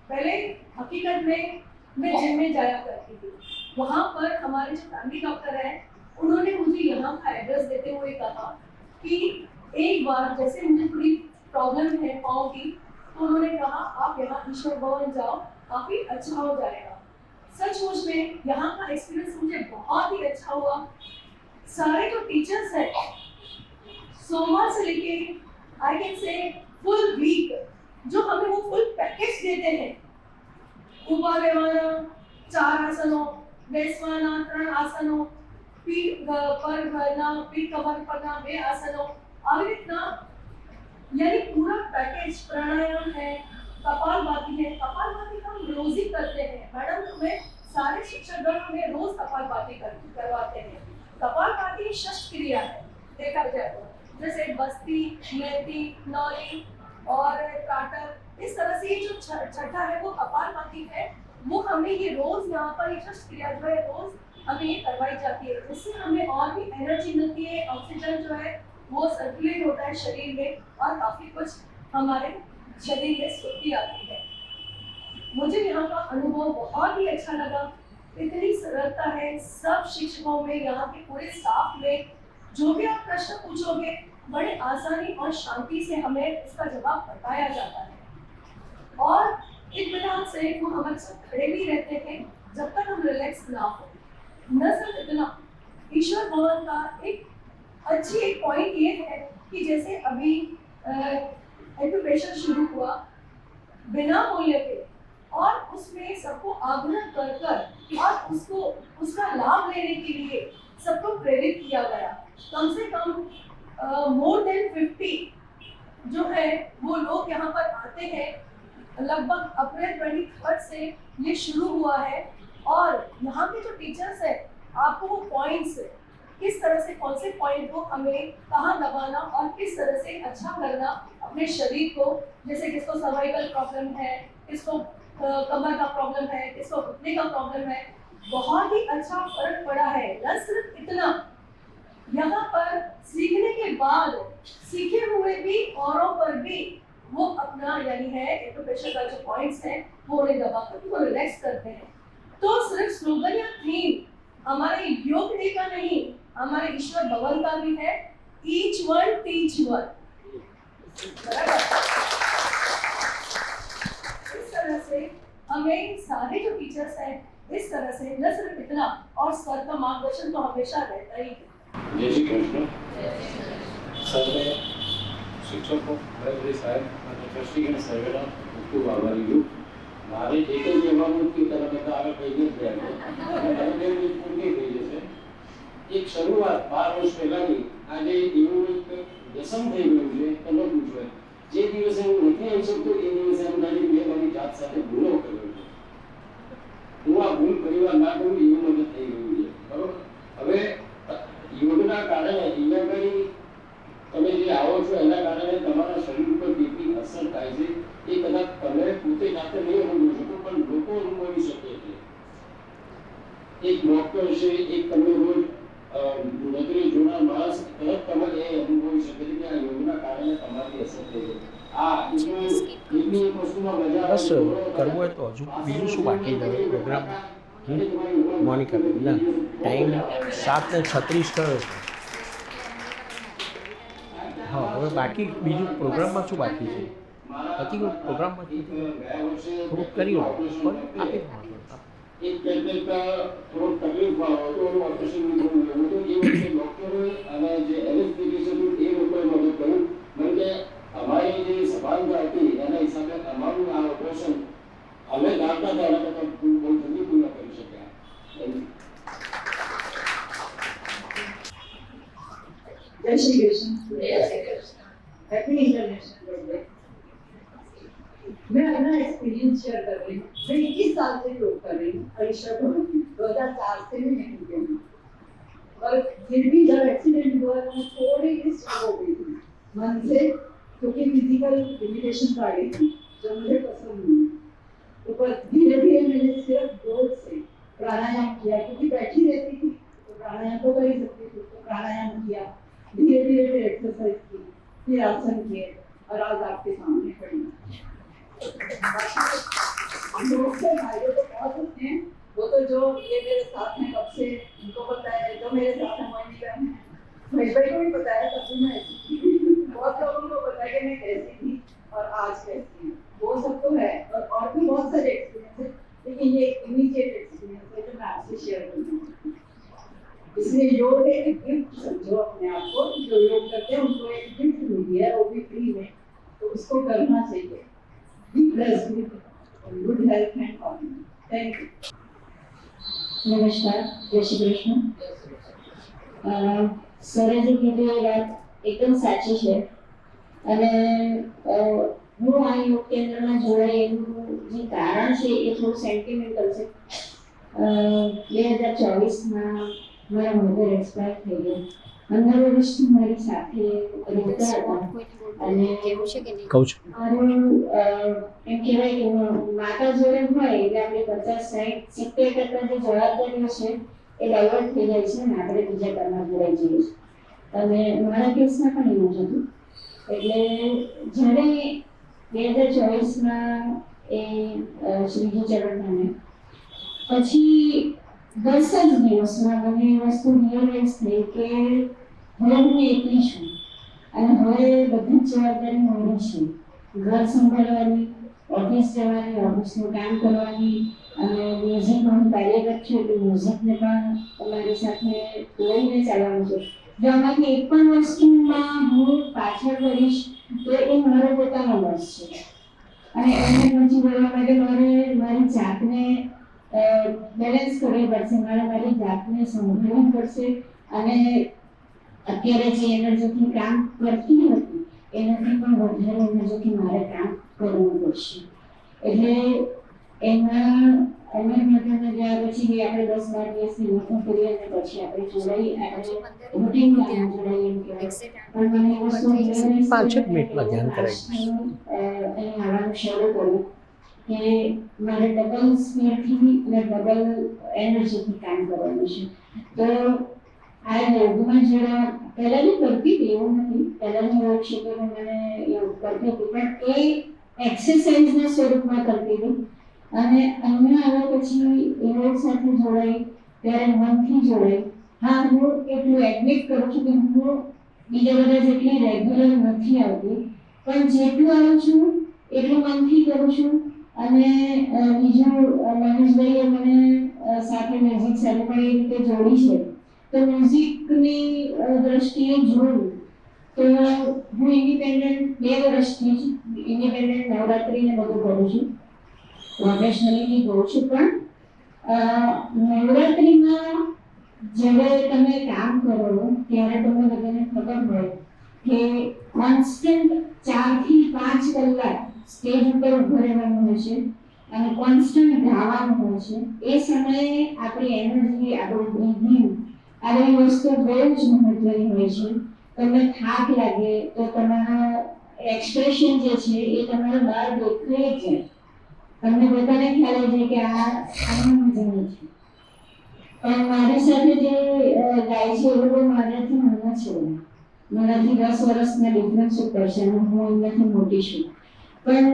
पहले हकीकत में मैं जिम में जाया करती थी। वहाँ पर हमारे जो फैमिली डॉक्टर है उन्होंने मुझे यहाँ का एड्रेस देते हुए कहा कि एक बार जैसे मुझे थोड़ी प्रॉब्लम है पाँव की, तो उन्होंने कहा आप यहाँ ईश्वर भवन जाओ, काफी अच्छा हो जाएगा। सचमुच में यहाँ का एक्सपीरियंस मुझे बहुत ही अच्छा हुआ। सारे जो टीचर्स हैं सोमवार से लेके I can say full week जो हमें वो फुल पैकेज देते हैं, ऊपर રહેવાના 4 આસનો, બેસવાના 3 આસનો, પીઠ પર ના પીઠ કમર પરના 2 આસનો, આવી રીતના यानी पूरा पैकेज प्राणायाम है, कपालभाति है। कपालभाति हम रोज ही करते हैं मैडम, हमें सारे शिक्षकगण हमें रोज कपालभाति करवाते हैं। कपालभाति शस्त्र क्रिया है देखा जाए तो, जैसे बस्ती, मेथी, नौली और काटर, इस तरह से ये जो छठा है वो कपालभाति है। वो हमें ये रोज यहाँ पर ये शस्त्र क्रिया जो है रोज हमें ये करवाई जाती है, जिससे हमें और भी एनर्जी मिलती है, ऑक्सीजन जो है वो सर्कुलेट होता है शरीर में और काफी कुछ हमारे शरीर में स्फूर्ति आती है। मुझे यहाँ का अनुभव बहुत ही अच्छा लगा। इतनी सरलता है सब शिक्षकों में, यहाँ के पूरे स्टाफ में। जो भी आप प्रश्न पूछोगे बड़े आसानी और शांति से हमें उसका जवाब बताया जाता है और इत्मीनान से वो हमारे साथ खड़े भी रहते हैं जब तक हम रिलैक्स ना हो। न सिर्फ इतना, ईश्वर भवन का एक अच्छी एक पॉइंट ये है कि जैसे अभी एक्यूप्रेशर शुरू हुआ बिना मूल्य के और उसमें सबको आग्रह कर और उसको उसका लाभ लेने के लिए सबको प्रेरित किया गया। कम से कम मोर देन 50 जो है वो लोग यहाँ पर आते हैं। लगभग अप्रैल 23 से ये शुरू हुआ है और यहाँ के जो टीचर्स हैं आपको वो पॉइंट्स किस तरह से, कौन से पॉइंट को हमें कहाँ दबाना और किस तरह से अच्छा करना अपने शरीर को, जैसे किसको सर्वाइकल प्रॉब्लम है, किसको कमर का प्रॉब्लम है, किसको घुटने का प्रॉब्लम है, बहुत ही अच्छा फर्क पड़ा है। न सिर्फ इतना, यहाँ पर सीखने के बाद सीखे हुए भी औरों पर भी वो अपना यानी है एक्यूप्रेशर का जो पॉइंट्स हैं वो उन्हें दबा कर वो रिलैक्स करते हैं। तो सिर्फ स्लोगन या थीम हमारे योग डे का नहीं, हमारे ईश्वर भवन का भी है, ईच वन टीच वन। बराबर। इस तरह से हमें सारे जो टीचर्स हैं इस तरह से न सिर्फ इतना और सर का मार्गदर्शन तो हमेशा रहता ही है। जय श्री कृष्ण। સર્વે શિક્ષકો, ભાઈ સાહેબ અને ટ્રસ્ટીગણ સર્વેના ખૂબ આભારી છું। મારે જે કંઈ કહેવાનું કે તમે બધા આગળ કહી જ ગયા અને મને પૂરી થઈ જશે। એક શરૂઆત 12 વર્ષ પહેલાની આજે એવું એક વ્યસન થઈ ગયું છે, તમે પૂછો જે દિવસે હું નથી આવી શકતો એ દિવસે એમ લાગે મેં મારી જાત સાથે ગુનો કર્યો છે, હું આ ભૂલ પરિવાર ના કરું એવું મને થઈ ગયું છે। બરોબર। હવે યોગના કારણે અહીંયા કઈ તમે જે આવો છો એના કારણે તમારા શરીર ઉપર કેટલી અસર થાય છે એ કદાચ તમે પોતે જાતે નહીં અનુભવી શકો પણ લોકો અનુભવી શકે છે। એક ડોક્ટર છે, એક તમને રોજ નજરે જોનાર માણસ તરત તમારે એ અનુભવી શકે છે કે આ યોગના કારણે તમારી અસર થઈ છે। આ એટલી એક વસ્તુમાં મજા બસ કરવું હોય તો હજુ બીજું શું બાકી છે પ્રોગ્રામ? મોનિકા ના ટાઈમ 7:36 થયો છે। હા, હવે બાકી બીજું પ્રોગ્રામમાં શું બાકી છે? પતિ પ્રોગ્રામમાં થોડુંક કરી લો પણ આપી એક પેશન્ટ થોડો તકલીફ વાળો હતો, એનું ઓપરેશન કરવું હતું, તો એ વખતે ડૉક્ટરો અને જે એનેસ્થેટિસ્ટ હતું એ લોકોએ મદદ કર્યું। કારણ કે અમારી જે સભાનતા હતી એના હિસાબે અમારું આ ઓપરેશન અમે ધારતા હતા એના કરતાં બહુ જલ્દી પૂર્ણ કરી શક્યા। जय Shri Krishna. Happy international day. मैं अपना एक्सपीरियंस शेयर कर रही हूँ। मैं 21 साल से योग कर रही हूँ। ईश्वर भवन 2004 से मैं योग कर रही हूँ। और फिर भी जब एक्सीडेंट हुआ तो मैं थोड़ी रिस्क हो गई थी मन से, क्योंकि फिजिकल लिमिटेशन तो आ गई थी जो मुझे पसंद नहीं। तो पर धीरे धीरे मैंने सिर्फ जोर से प्राणायाम किया, क्योंकि बैठी रहती थी तो प्राणायाम तो कर ही सकती थी, तो प्राणायाम किया, धीरे धीरे फिर एक्सरसाइज की, फिर आसन किए और आज आपके सामने खड़ी हूँ। दूसरे भाइयों तो बहुत होते हैं, वो तो जो ये मेरे साथ हैं कब से उनको पता है, जो मेरे साथ हैं मोहिनी बहन है, मेरे भाई को भी पता है तब भी मैं ऐसी थी। बहुत लोगों को पता है कि मैं कैसी थी और आज कैसी हूँ, वो सब तो है। और भी बहुत सारे एक्सपीरियंस है, लेकिन ये इमीडिएट एक्सपीरियंस है जो मैं आपसे शेयर करूँगी। इसलिए योग एक गिफ्ट समझो अपने आप को, जो योग करते हैं उनको एक गिफ्ट मिली है, वो भी फ्री में, तो उसको करना चाहिए। Be blessed with good health and confidence. Thank you. નમસ્કાર, જય શ્રી કૃષ્ણ. સરે જે કીધું એ વાત એકદમ સાચી છે અને હું આ યોગ કેન્દ્રમાં જોડાઈ એનું જે કારણ છે એ થોડું સેન્ટિમેન્ટલ છે. 2024માં મારા મધર એક્સપાયર થઈ ગયા. 15 વર્ષથી મારી સાથે રહેતા હતા અને કહું છું મારું એમ કહેવાય કે માતા જોડે હોય એટલે આપણે 50-60-70% જે જવાબદારીઓ છે એ ડાયવર્ટ થઈ જાય છે અને આપણે બીજા કામમાં જોડાઈ જઈએ છીએ. અને મારા કેસમાં પણ એવું જ હતું. એટલે જ્યારે 2024માં એ શ્રીજી ચરણ પામ્યા પછી 10 જ દિવસમાં મને એ વસ્તુ રિયલાઇઝ થઈ કે હવે હું એકલી છું અને હવે બધી જ જવાબદારી મારી છે. ઘર સંભાળવાની, ઓફિસ જવાની, ઓફિસનું કામ કરવાની અને મ્યુઝિકમાં હું કાર્યરત છું એટલે મ્યુઝિકને પણ તમારી સાથે લઈને ચાલવાનું છે. જો આમાંથી એક પણ વસ્તુમાં હું પાછળ કરીશ તો એ મારો પોતાનો લોસ છે અને એને પહોંચી વળવા માટે મારે મારી જાતને બેલેન્સ કરવી પડશે, મારે મારી જાતને સંભાળવી પડશે અને અત્યારે જે એનર્જીથી કામ કરતી હતી એનાથી પણ વધારે એનર્જીથી મારે કામ કરવું પડશે. એટલે એમાં અમે મધ્યમાં ગયા પછી આપણે 10-12 દિવસની નોકરી કરી અને પછી આપણે જોડાઈ આપણે રૂટીન કામમાં જોડાઈ એમ કહેવાય. પણ મને એ વસ્તુ 5 મિનિટમાં ધ્યાન કરાવી અહીં આવવાનું શરૂ કર્યું કે મારે ડબલ સ્પીડથી અને ડબલ એનર્જીથી કામ કરવાનું છે. તો આ યોગમાં જરા પહેલાં હું કરતી હતી એવું નથી, પહેલાં હું યોગ ક્ષેત્રમાં મને યોગ કરતી હતી પણ એ એક્સરસાઇઝના સ્વરૂપમાં કરતી હતી અને અહીંયા આવ્યા પછી યોગ સાથે જોડાઈ ત્યારે મનથી જોડાઈ. હા, હું એટલું એડમિટ કરું છું કે હું બીજા બધા જેટલી રેગ્યુલર નથી આવતી પણ જેટલું આવું છું એટલું મનથી કરું છું. અને બીજું મહેશભાઈએ મને સાથે મ્યુઝિક સાથે પણ એ રીતે જોડી છે. તો મ્યુઝિકની દ્રષ્ટિએ જોઉં તો હું ઇન્ડિપેન્ડન્ટ 2 વર્ષથી જ ઇન્ડિપેન્ડન્ટ નવરાત્રિને બધું કરું છું, પ્રોફેશનલી ગઉં છું. પણ નવરાત્રિમાં જ્યારે તમે કામ કરો ત્યારે તમને બધાને ખબર હોય કે કોન્સ્ટન્ટ 4 થી 5 કલાક સ્ટેજ ઉપર ઊભું રહેવાનું હોય છે અને કોન્સ્ટન્ટ ગાવાનું હોય છે. એ સમયે આપણી એનર્જી, આપણું બ્રીથિંગ આ બધી વસ્તુ બહુ જ મહત્વની હોય છે. તમને થાક લાગે તો તમારા એક્સપ્રેશન જે છે એ તમારા બહાર દેખાઈ જ જાય. તમને બધાને ખ્યાલ આવે છે કે આમાં મજા નથી. પણ મારી સાથે જે ગાય છે એ લોકો મારાથી નાના છે, મારાથી 10 વર્ષના ડિફરન્સ ઉપર છે અને હું એમનાથી મોટી છું. પણ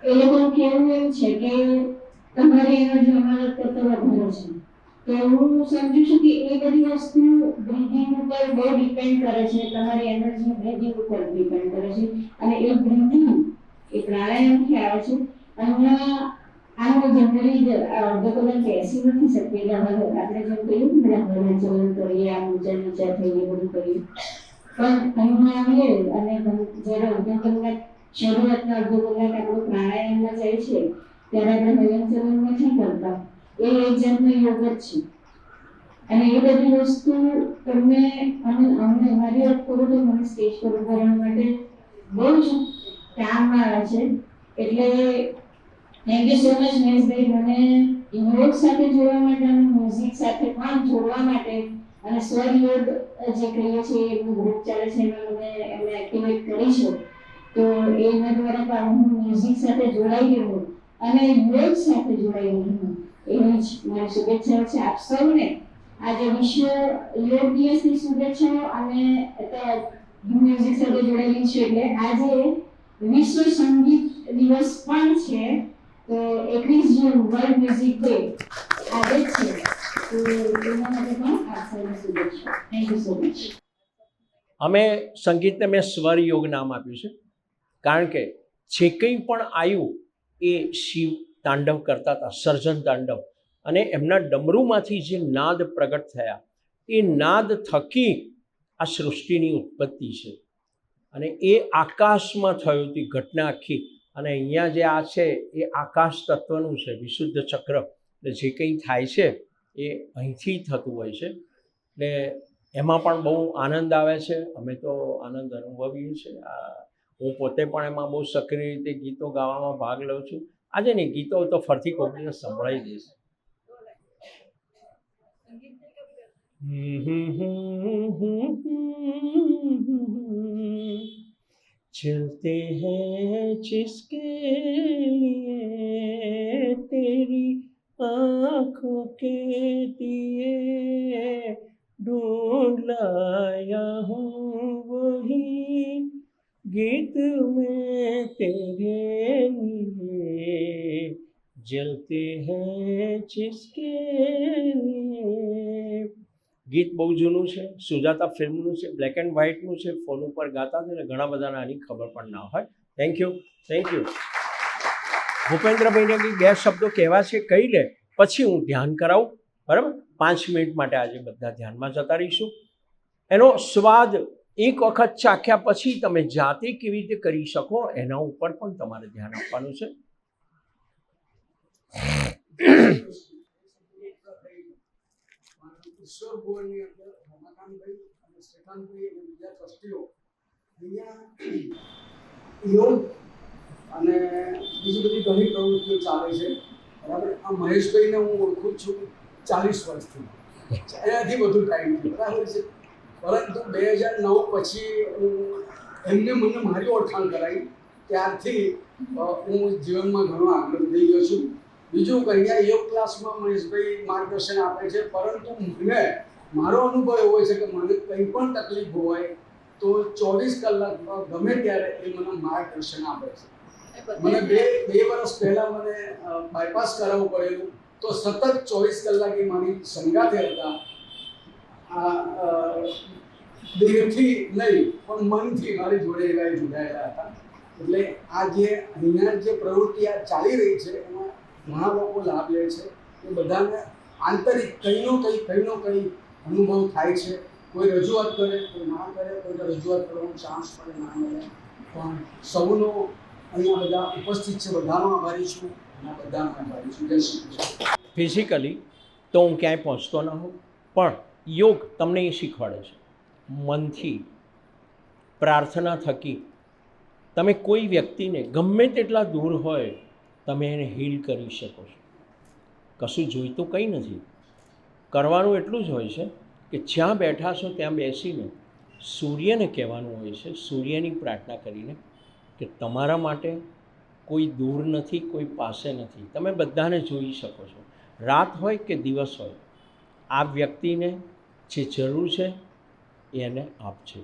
એ લોકોનું કહેવું એવું છે કે તમારી એનર્જી અમારા કરતાં વધારે છે. તો હું સમજુ છું કે એ બધી વસ્તુ બ્રીથિંગ ઉપર બહુ ડિપેન્ડ કરે છે, તમારી એનર્જી બ્રીથિંગ ઉપર ડિપેન્ડ કરે છે અને એ બ્રીથિંગ એ પ્રાણાયામથી આવે છે. અહીંયા આનું જનરલી અડધો કલાક બેસી નથી શકતી, આપણે જેમ કહ્યું ને હલન ચલન કરીએ, આમ ઊંચા નીચા થઈએ બધું કરીએ. પણ અહીંયા આવીએ અને જ્યારે અડધો કલાક શરૂઆતના અડધો કલાક આપણું પ્રાણાયામમાં જાય છે ત્યારે આપણે હલન ચલન નથી કરતા. એ એક જાતનો યોગ જ છે અને એ બધી વસ્તુ તમને અમને અમારી વાત કરું તો મને સ્ટેજ પર ઉભા રહેવા માટે બહુ જ કામમાં આવે છે. એટલે થેન્ક યુ સો મચ મહેશભાઈ, મને યોગ સાથે જોડવા માટે અને મ્યુઝિક સાથે પણ જોડવા માટે અને સ્વરયોગ જે કહીએ છીએ એનું ગ્રુપ ચાલે છે એમને એક્ટિવેટ કરીશું. તો એના દ્વારા પણ હું મ્યુઝિક સાથે જોડાઈ રહું અને યોગ સાથે જોડાઈ રહું એવી જ મારી શુભેચ્છાઓ છે આપ સૌને. આજે વિશ્વ યોગ દિવસની શુભેચ્છાઓ અને મ્યુઝિક સાથે જોડાયેલી છે એટલે આજે વિશ્વ સંગીત દિવસ પણ છે. તો 21 જૂન વર્લ્ડ મ્યુઝિક ડે આજે જ છે. તો એના માટે પણ આપ સૌને શુભેચ્છા. Thank you so much. અમે સંગીતને મેં સ્વર યોગ નામ આપ્યું છે કારણ કે જે કંઈ પણ આવ્યું એ શિવ તાંડવ કરતા હતા, સર્જન તાંડવ, અને એમના ડમરૂમાંથી જે નાદ પ્રગટ થયા એ નાદ થકી આ સૃષ્ટિની ઉત્પત્તિ છે. અને એ આકાશમાં થયું હતી ઘટના આખી. અને અહીંયા જે આ છે એ આકાશ તત્વનું છે, વિશુદ્ધ ચક્ર. એટલે જે કંઈ થાય છે એ અહીંથી થતું હોય છે. એટલે એમાં પણ બહુ આનંદ આવે છે. અમે તો આનંદ અનુભવીએ છીએ. હું પોતે પણ એમાં બહુ સક્રિય રીતે ગીતો ગાવામાં ભાગ લઉં છું. આજે નહીં, ગીતો તો ફરતી કોક દિવસ સંભળાઈ દઈશ. चलते हैं जिसके लिए तेरी आँखों के दिए ढूंढ लाया हूँ वही गीत में तेरे लिए जलते हैं जिसके लिए. ગીત બહુ જૂનું છે, સુજાતા ફિલ્મનું છે, બ્લેક એન્ડ વ્હાઇટનું છે, ફોન ઉપર ગાતા હતા ને ઘણા બધાને આની ખબર પણ ના હોય. Thank you. ભૂપેન્દ્રભાઈને કંઈ 2 શબ્દો કહેવા છે કહી લે, પછી હું ધ્યાન કરાવું. બરાબર? 5 મિનિટ માટે આજે બધા ધ્યાનમાં જતા રહીશું. એનો સ્વાદ એક વખત ચાખ્યા પછી તમે જાતે કેવી રીતે કરી શકો એના ઉપર પણ તમારે ધ્યાન આપવાનું છે. ઈશ્વર ભુવનની અંદર રમાકાંતભાઈ અને શ્રીકાંતભાઈ અને બીજા ટ્રસ્ટીઓ અહીંયા યોગ અને બીજી બધી ઘણી પ્રવૃત્તિઓ ચાલે છે. બરાબર? આ મહેશભાઈને હું ઓળખું છું 40 વર્ષથી, એનાથી વધુ ટાઈમથી. બરાબર છે? પરંતુ 2009 પછી એમને મને મારી ઓળખાણ કરાવી. ત્યારથી હું જીવનમાં ઘણો આગળ વધી ગયો છું. બીજું કે અહીંયા યોગ ક્લાસમાં મહેશભાઈ માર્ગદર્શન આપે છે, પરંતુ મને મારો અનુભવ એવો છે કે મને કંઈ પણ તકલીફ હોય તો 24 કલાકમાં ગમે ત્યારે એ મને માર્ગદર્શન આપે છે. મને બે વર્ષ પહેલાં મને બાયપાસ કરાવવું પડેલું, તો સતત 24 કલાક એ મારી સંગાથે હતા. દેહથી નહીં પણ મનથી મારી જોડે એવા જોડાયેલા હતા. એટલે આ જે અહીંયા જે પ્રવૃત્તિ આ ચાલી રહી છે એમાં ઘણા લોકો લાભ લે છે. એ બધાને આંતરિક કંઈનો કંઈ અનુભવ થાય છે. કોઈ રજૂઆત કરે, કોઈ ના કરે, કોઈને રજૂઆત કરવાનો ચાન્સ મળે ના મળે, પણ સૌનો અહીંયા બધા ઉપસ્થિત છે. બધાનો આભારી છું અને બધાનો આભારી છું. જય શ્રી કૃષ્ણ. ફિઝિકલી તો હું ક્યાંય પહોંચતો ન હોઉં, પણ યોગ તમને એ શીખવાડે છે. મનથી, પ્રાર્થના થકી તમે કોઈ વ્યક્તિને ગમે તેટલા દૂર હોય તમે એને હીલ કરી શકો છો. કશું જોઈતું કંઈ નથી, કરવાનું એટલું જ હોય છે કે જ્યાં બેઠા છો ત્યાં બેસીને સૂર્યને કહેવાનું હોય છે, સૂર્યની પ્રાર્થના કરીને કે તમારા માટે કોઈ દૂર નથી, કોઈ પાસે નથી, તમે બધાને જોઈ શકો છો. રાત હોય કે દિવસ હોય, આ વ્યક્તિને જે જરૂર છે એને આપજો.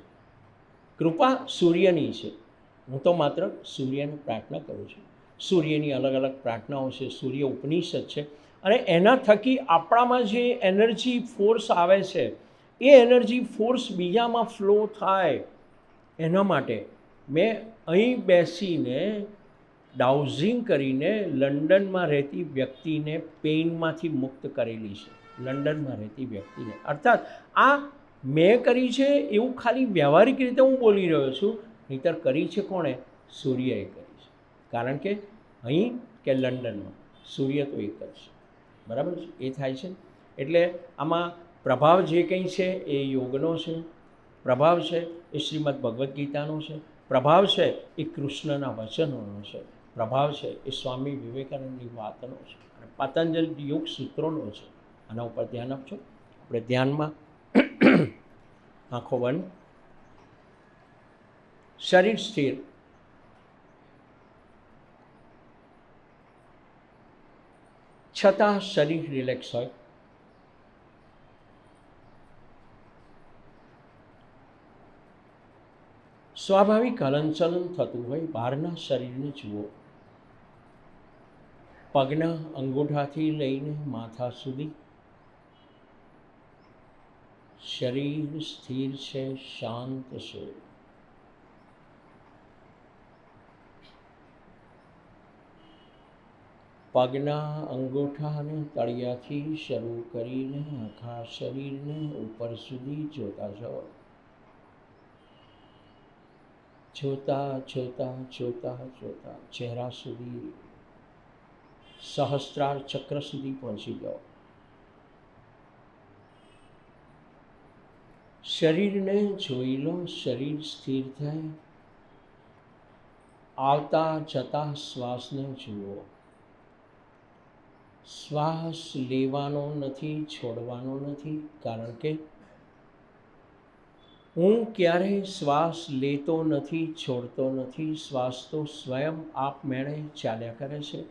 કૃપા સૂર્યની છે. હું તો માત્ર સૂર્યને પ્રાર્થના કરું છું. સૂર્યની અલગ અલગ પ્રાર્થનાઓ છે, સૂર્ય ઉપનિષદ છે, અને એના થકી આપણામાં જે એનર્જી ફોર્સ આવે છે એ એનર્જી ફોર્સ બીજામાં ફ્લો થાય એના માટે મેં અહીં બેસીને ડાઉઝિંગ કરીને લંડનમાં રહેતી વ્યક્તિને પેઇનમાંથી મુક્ત કરેલી છે. લંડનમાં રહેતી વ્યક્તિને, અર્થાત આ મેં કરી છે એવું ખાલી વ્યવહારિક રીતે હું બોલી રહ્યો છું, નહીંતર કરી છે કોણે? સૂર્યએ કરી છે. કારણ કે અહીં કે લંડનમાં સૂર્ય તો એક જ છે. બરાબર છે? એ થાય છે. એટલે આમાં પ્રભાવ જે કંઈ છે એ યોગનો છે, પ્રભાવ છે એ શ્રીમદ ભગવદ્ ગીતાનો છે, પ્રભાવ છે એ કૃષ્ણના વચનોનો છે, પ્રભાવ છે એ સ્વામી વિવેકાનંદની વાતનો છે, અને પતંજલિ યોગ સૂત્રોનો છે. આના ઉપર ધ્યાન આપજો. આપણે ધ્યાનમાં આંખો બંધ, શરીર સ્થિર, છતાં શરીર રિલેક્સ હોય. સ્વાભાવિક હલનચલન થતું હોય બહારના શરીરને જુઓ. પગના અંગૂઠાથી લઈને માથા સુધી શરીર સ્થિર છે, શાંત છે. પગના અંગૂઠા અને તળિયાથી શરૂ કરીને આખા શરીરને ઉપર સુધી જોતા જાઓ. જોતા જોતા જોતા જોતા ચહેરા સુધી, સહસ્ત્રાર ચક્ર સુધી પહોંચી જાઓ. શરીરને જોઈ લો, શરીર સ્થિર થાય. આવતા જતા શ્વાસને જુઓ. શ્વાસ લેવાનો નથી, છોડવાનો નથી, કારણ કે હું ક્યારેય શ્વાસ લેતો નથી, છોડતો નથી. શ્વાસ તો સ્વયં આપમેળે ચાલ્યા કરે છે.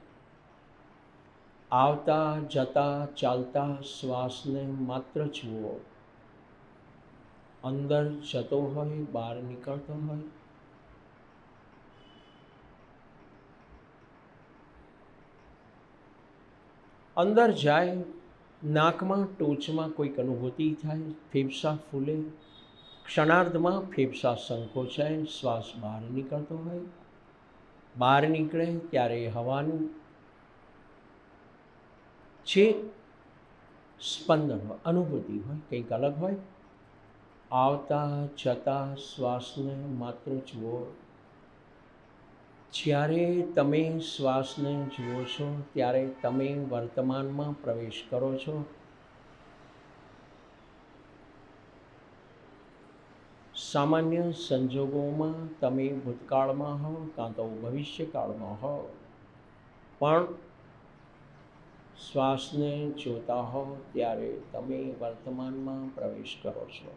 આવતા જતા ચાલતા શ્વાસને માત્ર જુઓ. અંદર જતો હોય, બહાર નીકળતો હોય. અંદર જાય, નાકમાં ટોચમાં કોઈક અનુભૂતિ થાય, ફેફસા ફૂલે, ક્ષણાર્ધમાં ફેફસા સંકોચાય, શ્વાસ બહાર નીકળતો હોય. બહાર નીકળે ત્યારે હવાનું જે સ્પંદન હોય, અનુભૂતિ હોય, કંઈક અલગ હોય. આવતા જતા શ્વાસને માત્ર જુઓ. જ્યારે તમે શ્વાસને જુઓ છો ત્યારે તમે વર્તમાનમાં પ્રવેશ કરો છો. સામાન્ય સંજોગોમાં તમે ભૂતકાળમાં હો કાં તો ભવિષ્યકાળમાં હો, પણ શ્વાસને જોતા હો ત્યારે તમે વર્તમાનમાં પ્રવેશ કરો છો.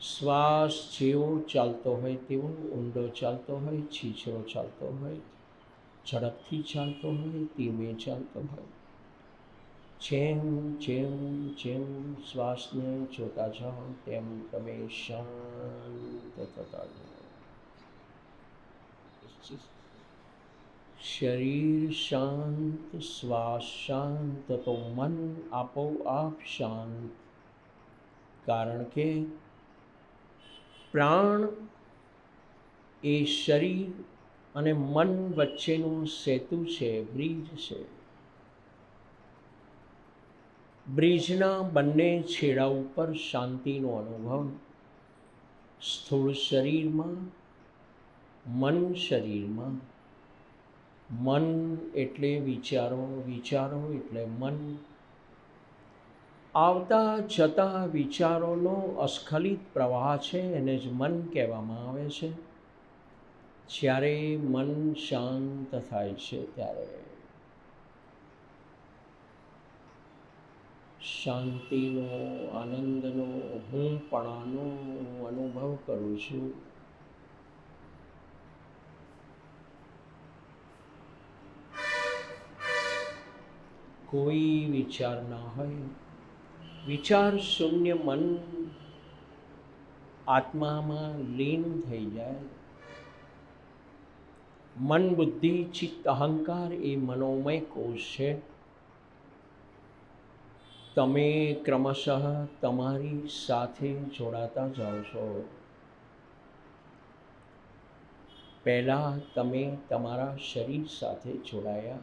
શ્વાસ જેવો ચાલતો હોય તેવો ઊંડો ચાલતો હોય, છીછરો ચાલતો હોય, ઝડપથી ચાલતો હોય, ધીમે ચાલતો હોય. જેમ જેમ જેમ શ્વાસને જોતા જાઓ તેમ તમે શાંત થતા જાઓ. શરીર શાંત, શ્વાસ શાંત, તો મન આપોઆપ શાંત. કારણ કે પ્રાણ એ શરીર અને મન વચ્ચેનું સેતુ છે, બ્રિજ છે. બ્રિજના બંને છેડા ઉપર શાંતિનો અનુભવ. સ્થૂળ શરીરમાં, મન શરીરમાં. મન એટલે વિચારો, વિચારો એટલે મન. આવતા જતા વિચારોનો અસ્ખલિત પ્રવાહ છે, એને જ મન કહેવામાં આવે છે. જ્યારે મન શાંત થાય છે ત્યારે શાંતિનો, આનંદનો, હુંપણાનો અનુભવ કરું છું. કોઈ વિચાર ના હોય, વિચાર શૂન્ય મન આત્મામાં લીન થઈ જાય. મન, બુદ્ધિ, ચિત્ત, અહંકાર એ મનોમય કોષ છે. તમે ક્રમશઃ તમારી સાથે જોડાતા જાઓ છો. પહેલાં તમે તમારા શરીર સાથે જોડાયા,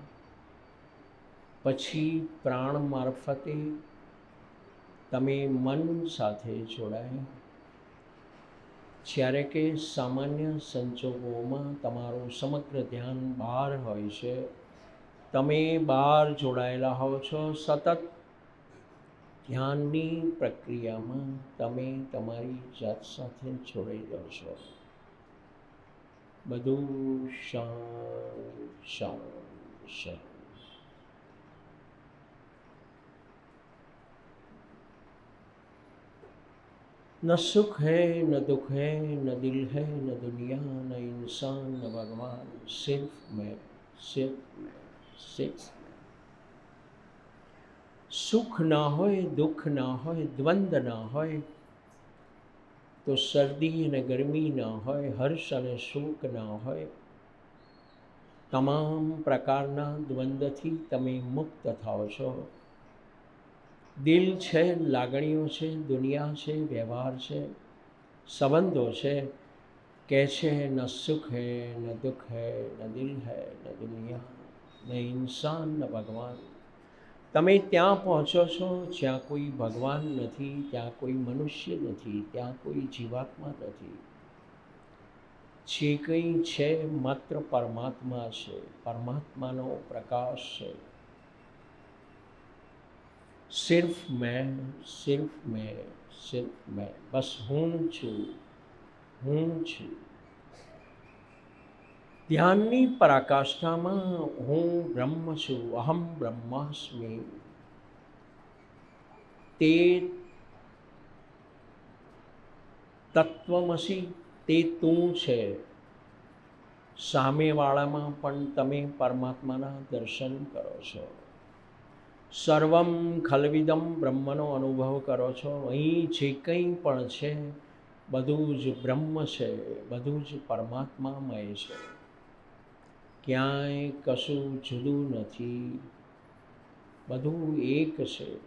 પછી પ્રાણ મારફતે તમે મન સાથે જોડાયા. જ્યારે કે સામાન્ય સંજોગોમાં તમારું સમગ્ર ધ્યાન બહાર હોય છે, તમે બહાર જોડાયેલા હો છો. સતત ધ્યાનની પ્રક્રિયામાં તમે તમારી જાત સાથે જોડાઈ જાઓ છો. બધું શાંત શાંત શાંત. न सुख है न दुख है न दिल है न दुनिया न इंसान न भगवान, सिर्फ मैं, सिर्फ मैं, सिर्फ मैं। सुख ना होय, दुख ना होय, द्वंद्व ना होय तो सर्दी અને ગરમી ના હોય, હર્ષ અને શોક ના હોય, તમામ પ્રકારના દ્વંદ્વથી તમે મુક્ત થાઓ છો। દિલ છે, લાગણીઓ છે, દુનિયા છે, વ્યવહાર છે, સંબંધો છે, કહે છે ન સુખ હૈ ન દુઃખ હૈ ન દિલ હૈ ન દુનિયા ન ઇન્સાન ન ભગવાન। તમે ત્યાં પહોંચો છો જ્યાં કોઈ ભગવાન નથી, ત્યાં કોઈ મનુષ્ય નથી, ત્યાં કોઈ જીવાત્મા નથી। જે કંઈ છે માત્ર પરમાત્મા છે, પરમાત્માનો પ્રકાશ છે। સિર્ફ મેં, સિર્ફ મેં, સિર્ફ મેં, બસ હું છું, હું છું। ધ્યાનની પરાકાષ્ઠામાં હું બ્રહ્મ છું, અહમ બ્રહ્માસ્મિ। તે તત્વમસી, તે તું છે। સામેવાળામાં પણ તમે પરમાત્માના દર્શન કરો છો। સર્વમ ખલવિદમ બ્રહ્મનો અનુભવ કરો છો। અહીં જે કંઈ પણ છે બધું જ બ્રહ્મ છે, બધું જ પરમાત્મામય છે। ક્યાંય કશું જુદું નથી, બધું એક છે।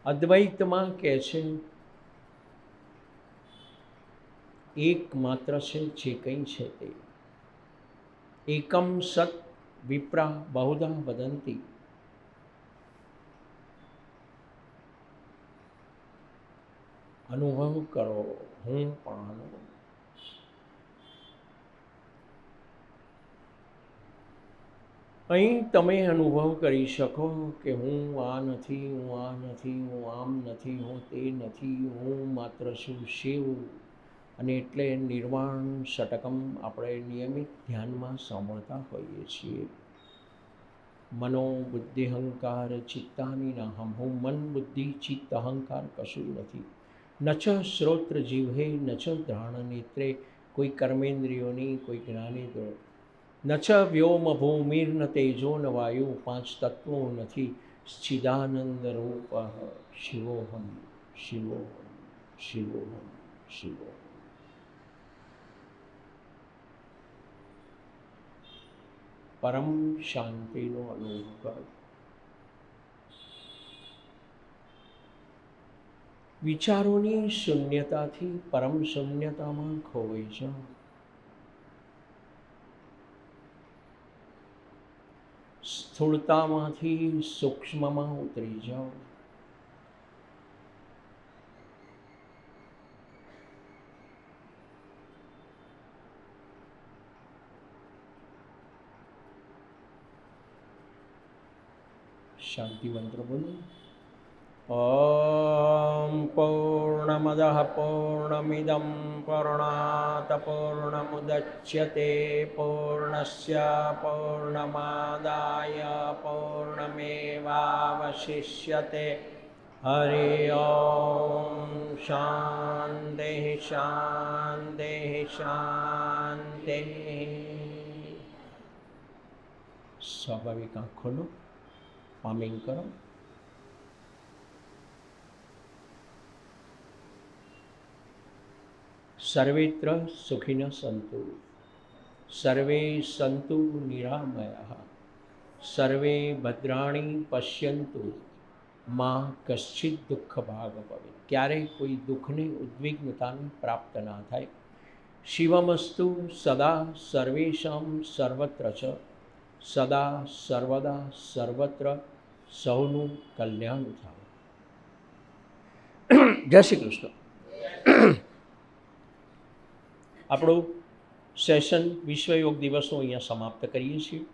અદ્વૈતમાં કહે છે એકમાત્ર છે જે કંઈ છે તે। એકમ સત વિપ્રા બહુધા વદંતી। અનુભવ કરો, હું પણ અનુભવ। અહીં તમે અનુભવ કરી શકો કે હું આ નથી, હું આ નથી, હું આમ નથી, હું તે નથી, હું માત્ર છું શિવ। અને એટલે નિર્વાણ ષટકમ આપણે નિયમિત ધ્યાનમાં સાંભળતા હોઈએ છીએ। મનો બુદ્ધિ અહંકાર ચિત્તાની નાહમ, હું મન બુદ્ધિ ચિત્ત અહંકાર કશું નથી। ન ચ શ્રોત્ર જીવહે ન ચ ઘ્રાણ નેત્રે, કોઈ કર્મેન્દ્રિયોની, કોઈ જ્ઞાનેન્દ્રિયો। ન ચ વ્યોમ ભૂમિર્ન તેજો ન વાયુ, પાંચ તત્વો નથી। ચિદાનંદ રૂપ શિવોહમ, શિવોહમ, શિવોહમ, શિવોહમ। પરમ શાંતિનો અનુભવ કરો। વિચારોની શૂન્યતાથી પરમ શૂન્યતામાં ખોવાઈ જાઓ। સ્થૂળતામાંથી સૂક્ષ્મમાં ઉતરી જાઓ। શાંતિ મંત્ર બોલો। ઓમ પૂર્ણમદઃ પૂર્ણમિદં પૂર્ણાત પૂર્ણમુદચ્યતે પૂર્ણસ્ય પૂર્ણમાદાય પૂર્ણમેવાવશિષ્યતે। હરિ ઓમ શાંતિ શાંતિ શાંતિ। સ્વાભાવિક આંખ ખોલો, પામિંગ કરો। સર્વેત્ર સુખિનઃ સંતુ, સર્વે સંતુ નિરામયાઃ, સર્વે ભદ્રાણી પશ્યન્તુ, મા કશ્ચિત દુઃખ ભાગ ભવેत्। ક્યારેય કોઈ દુઃખને ઉદ્વિગ્નતાને પ્રાપ્ત ના થાય। શિવમસ્તુ સદા સર્વેષાં સર્વત્ર ચ, સદા સર્વદા સર્વત્ર સૌનું કલ્યાણ થાય। જય શ્રી કૃષ્ણ। આપણું સેશન વિશ્વ યોગ દિવસનું અહીંયા સમાપ્ત કરીએ છીએ।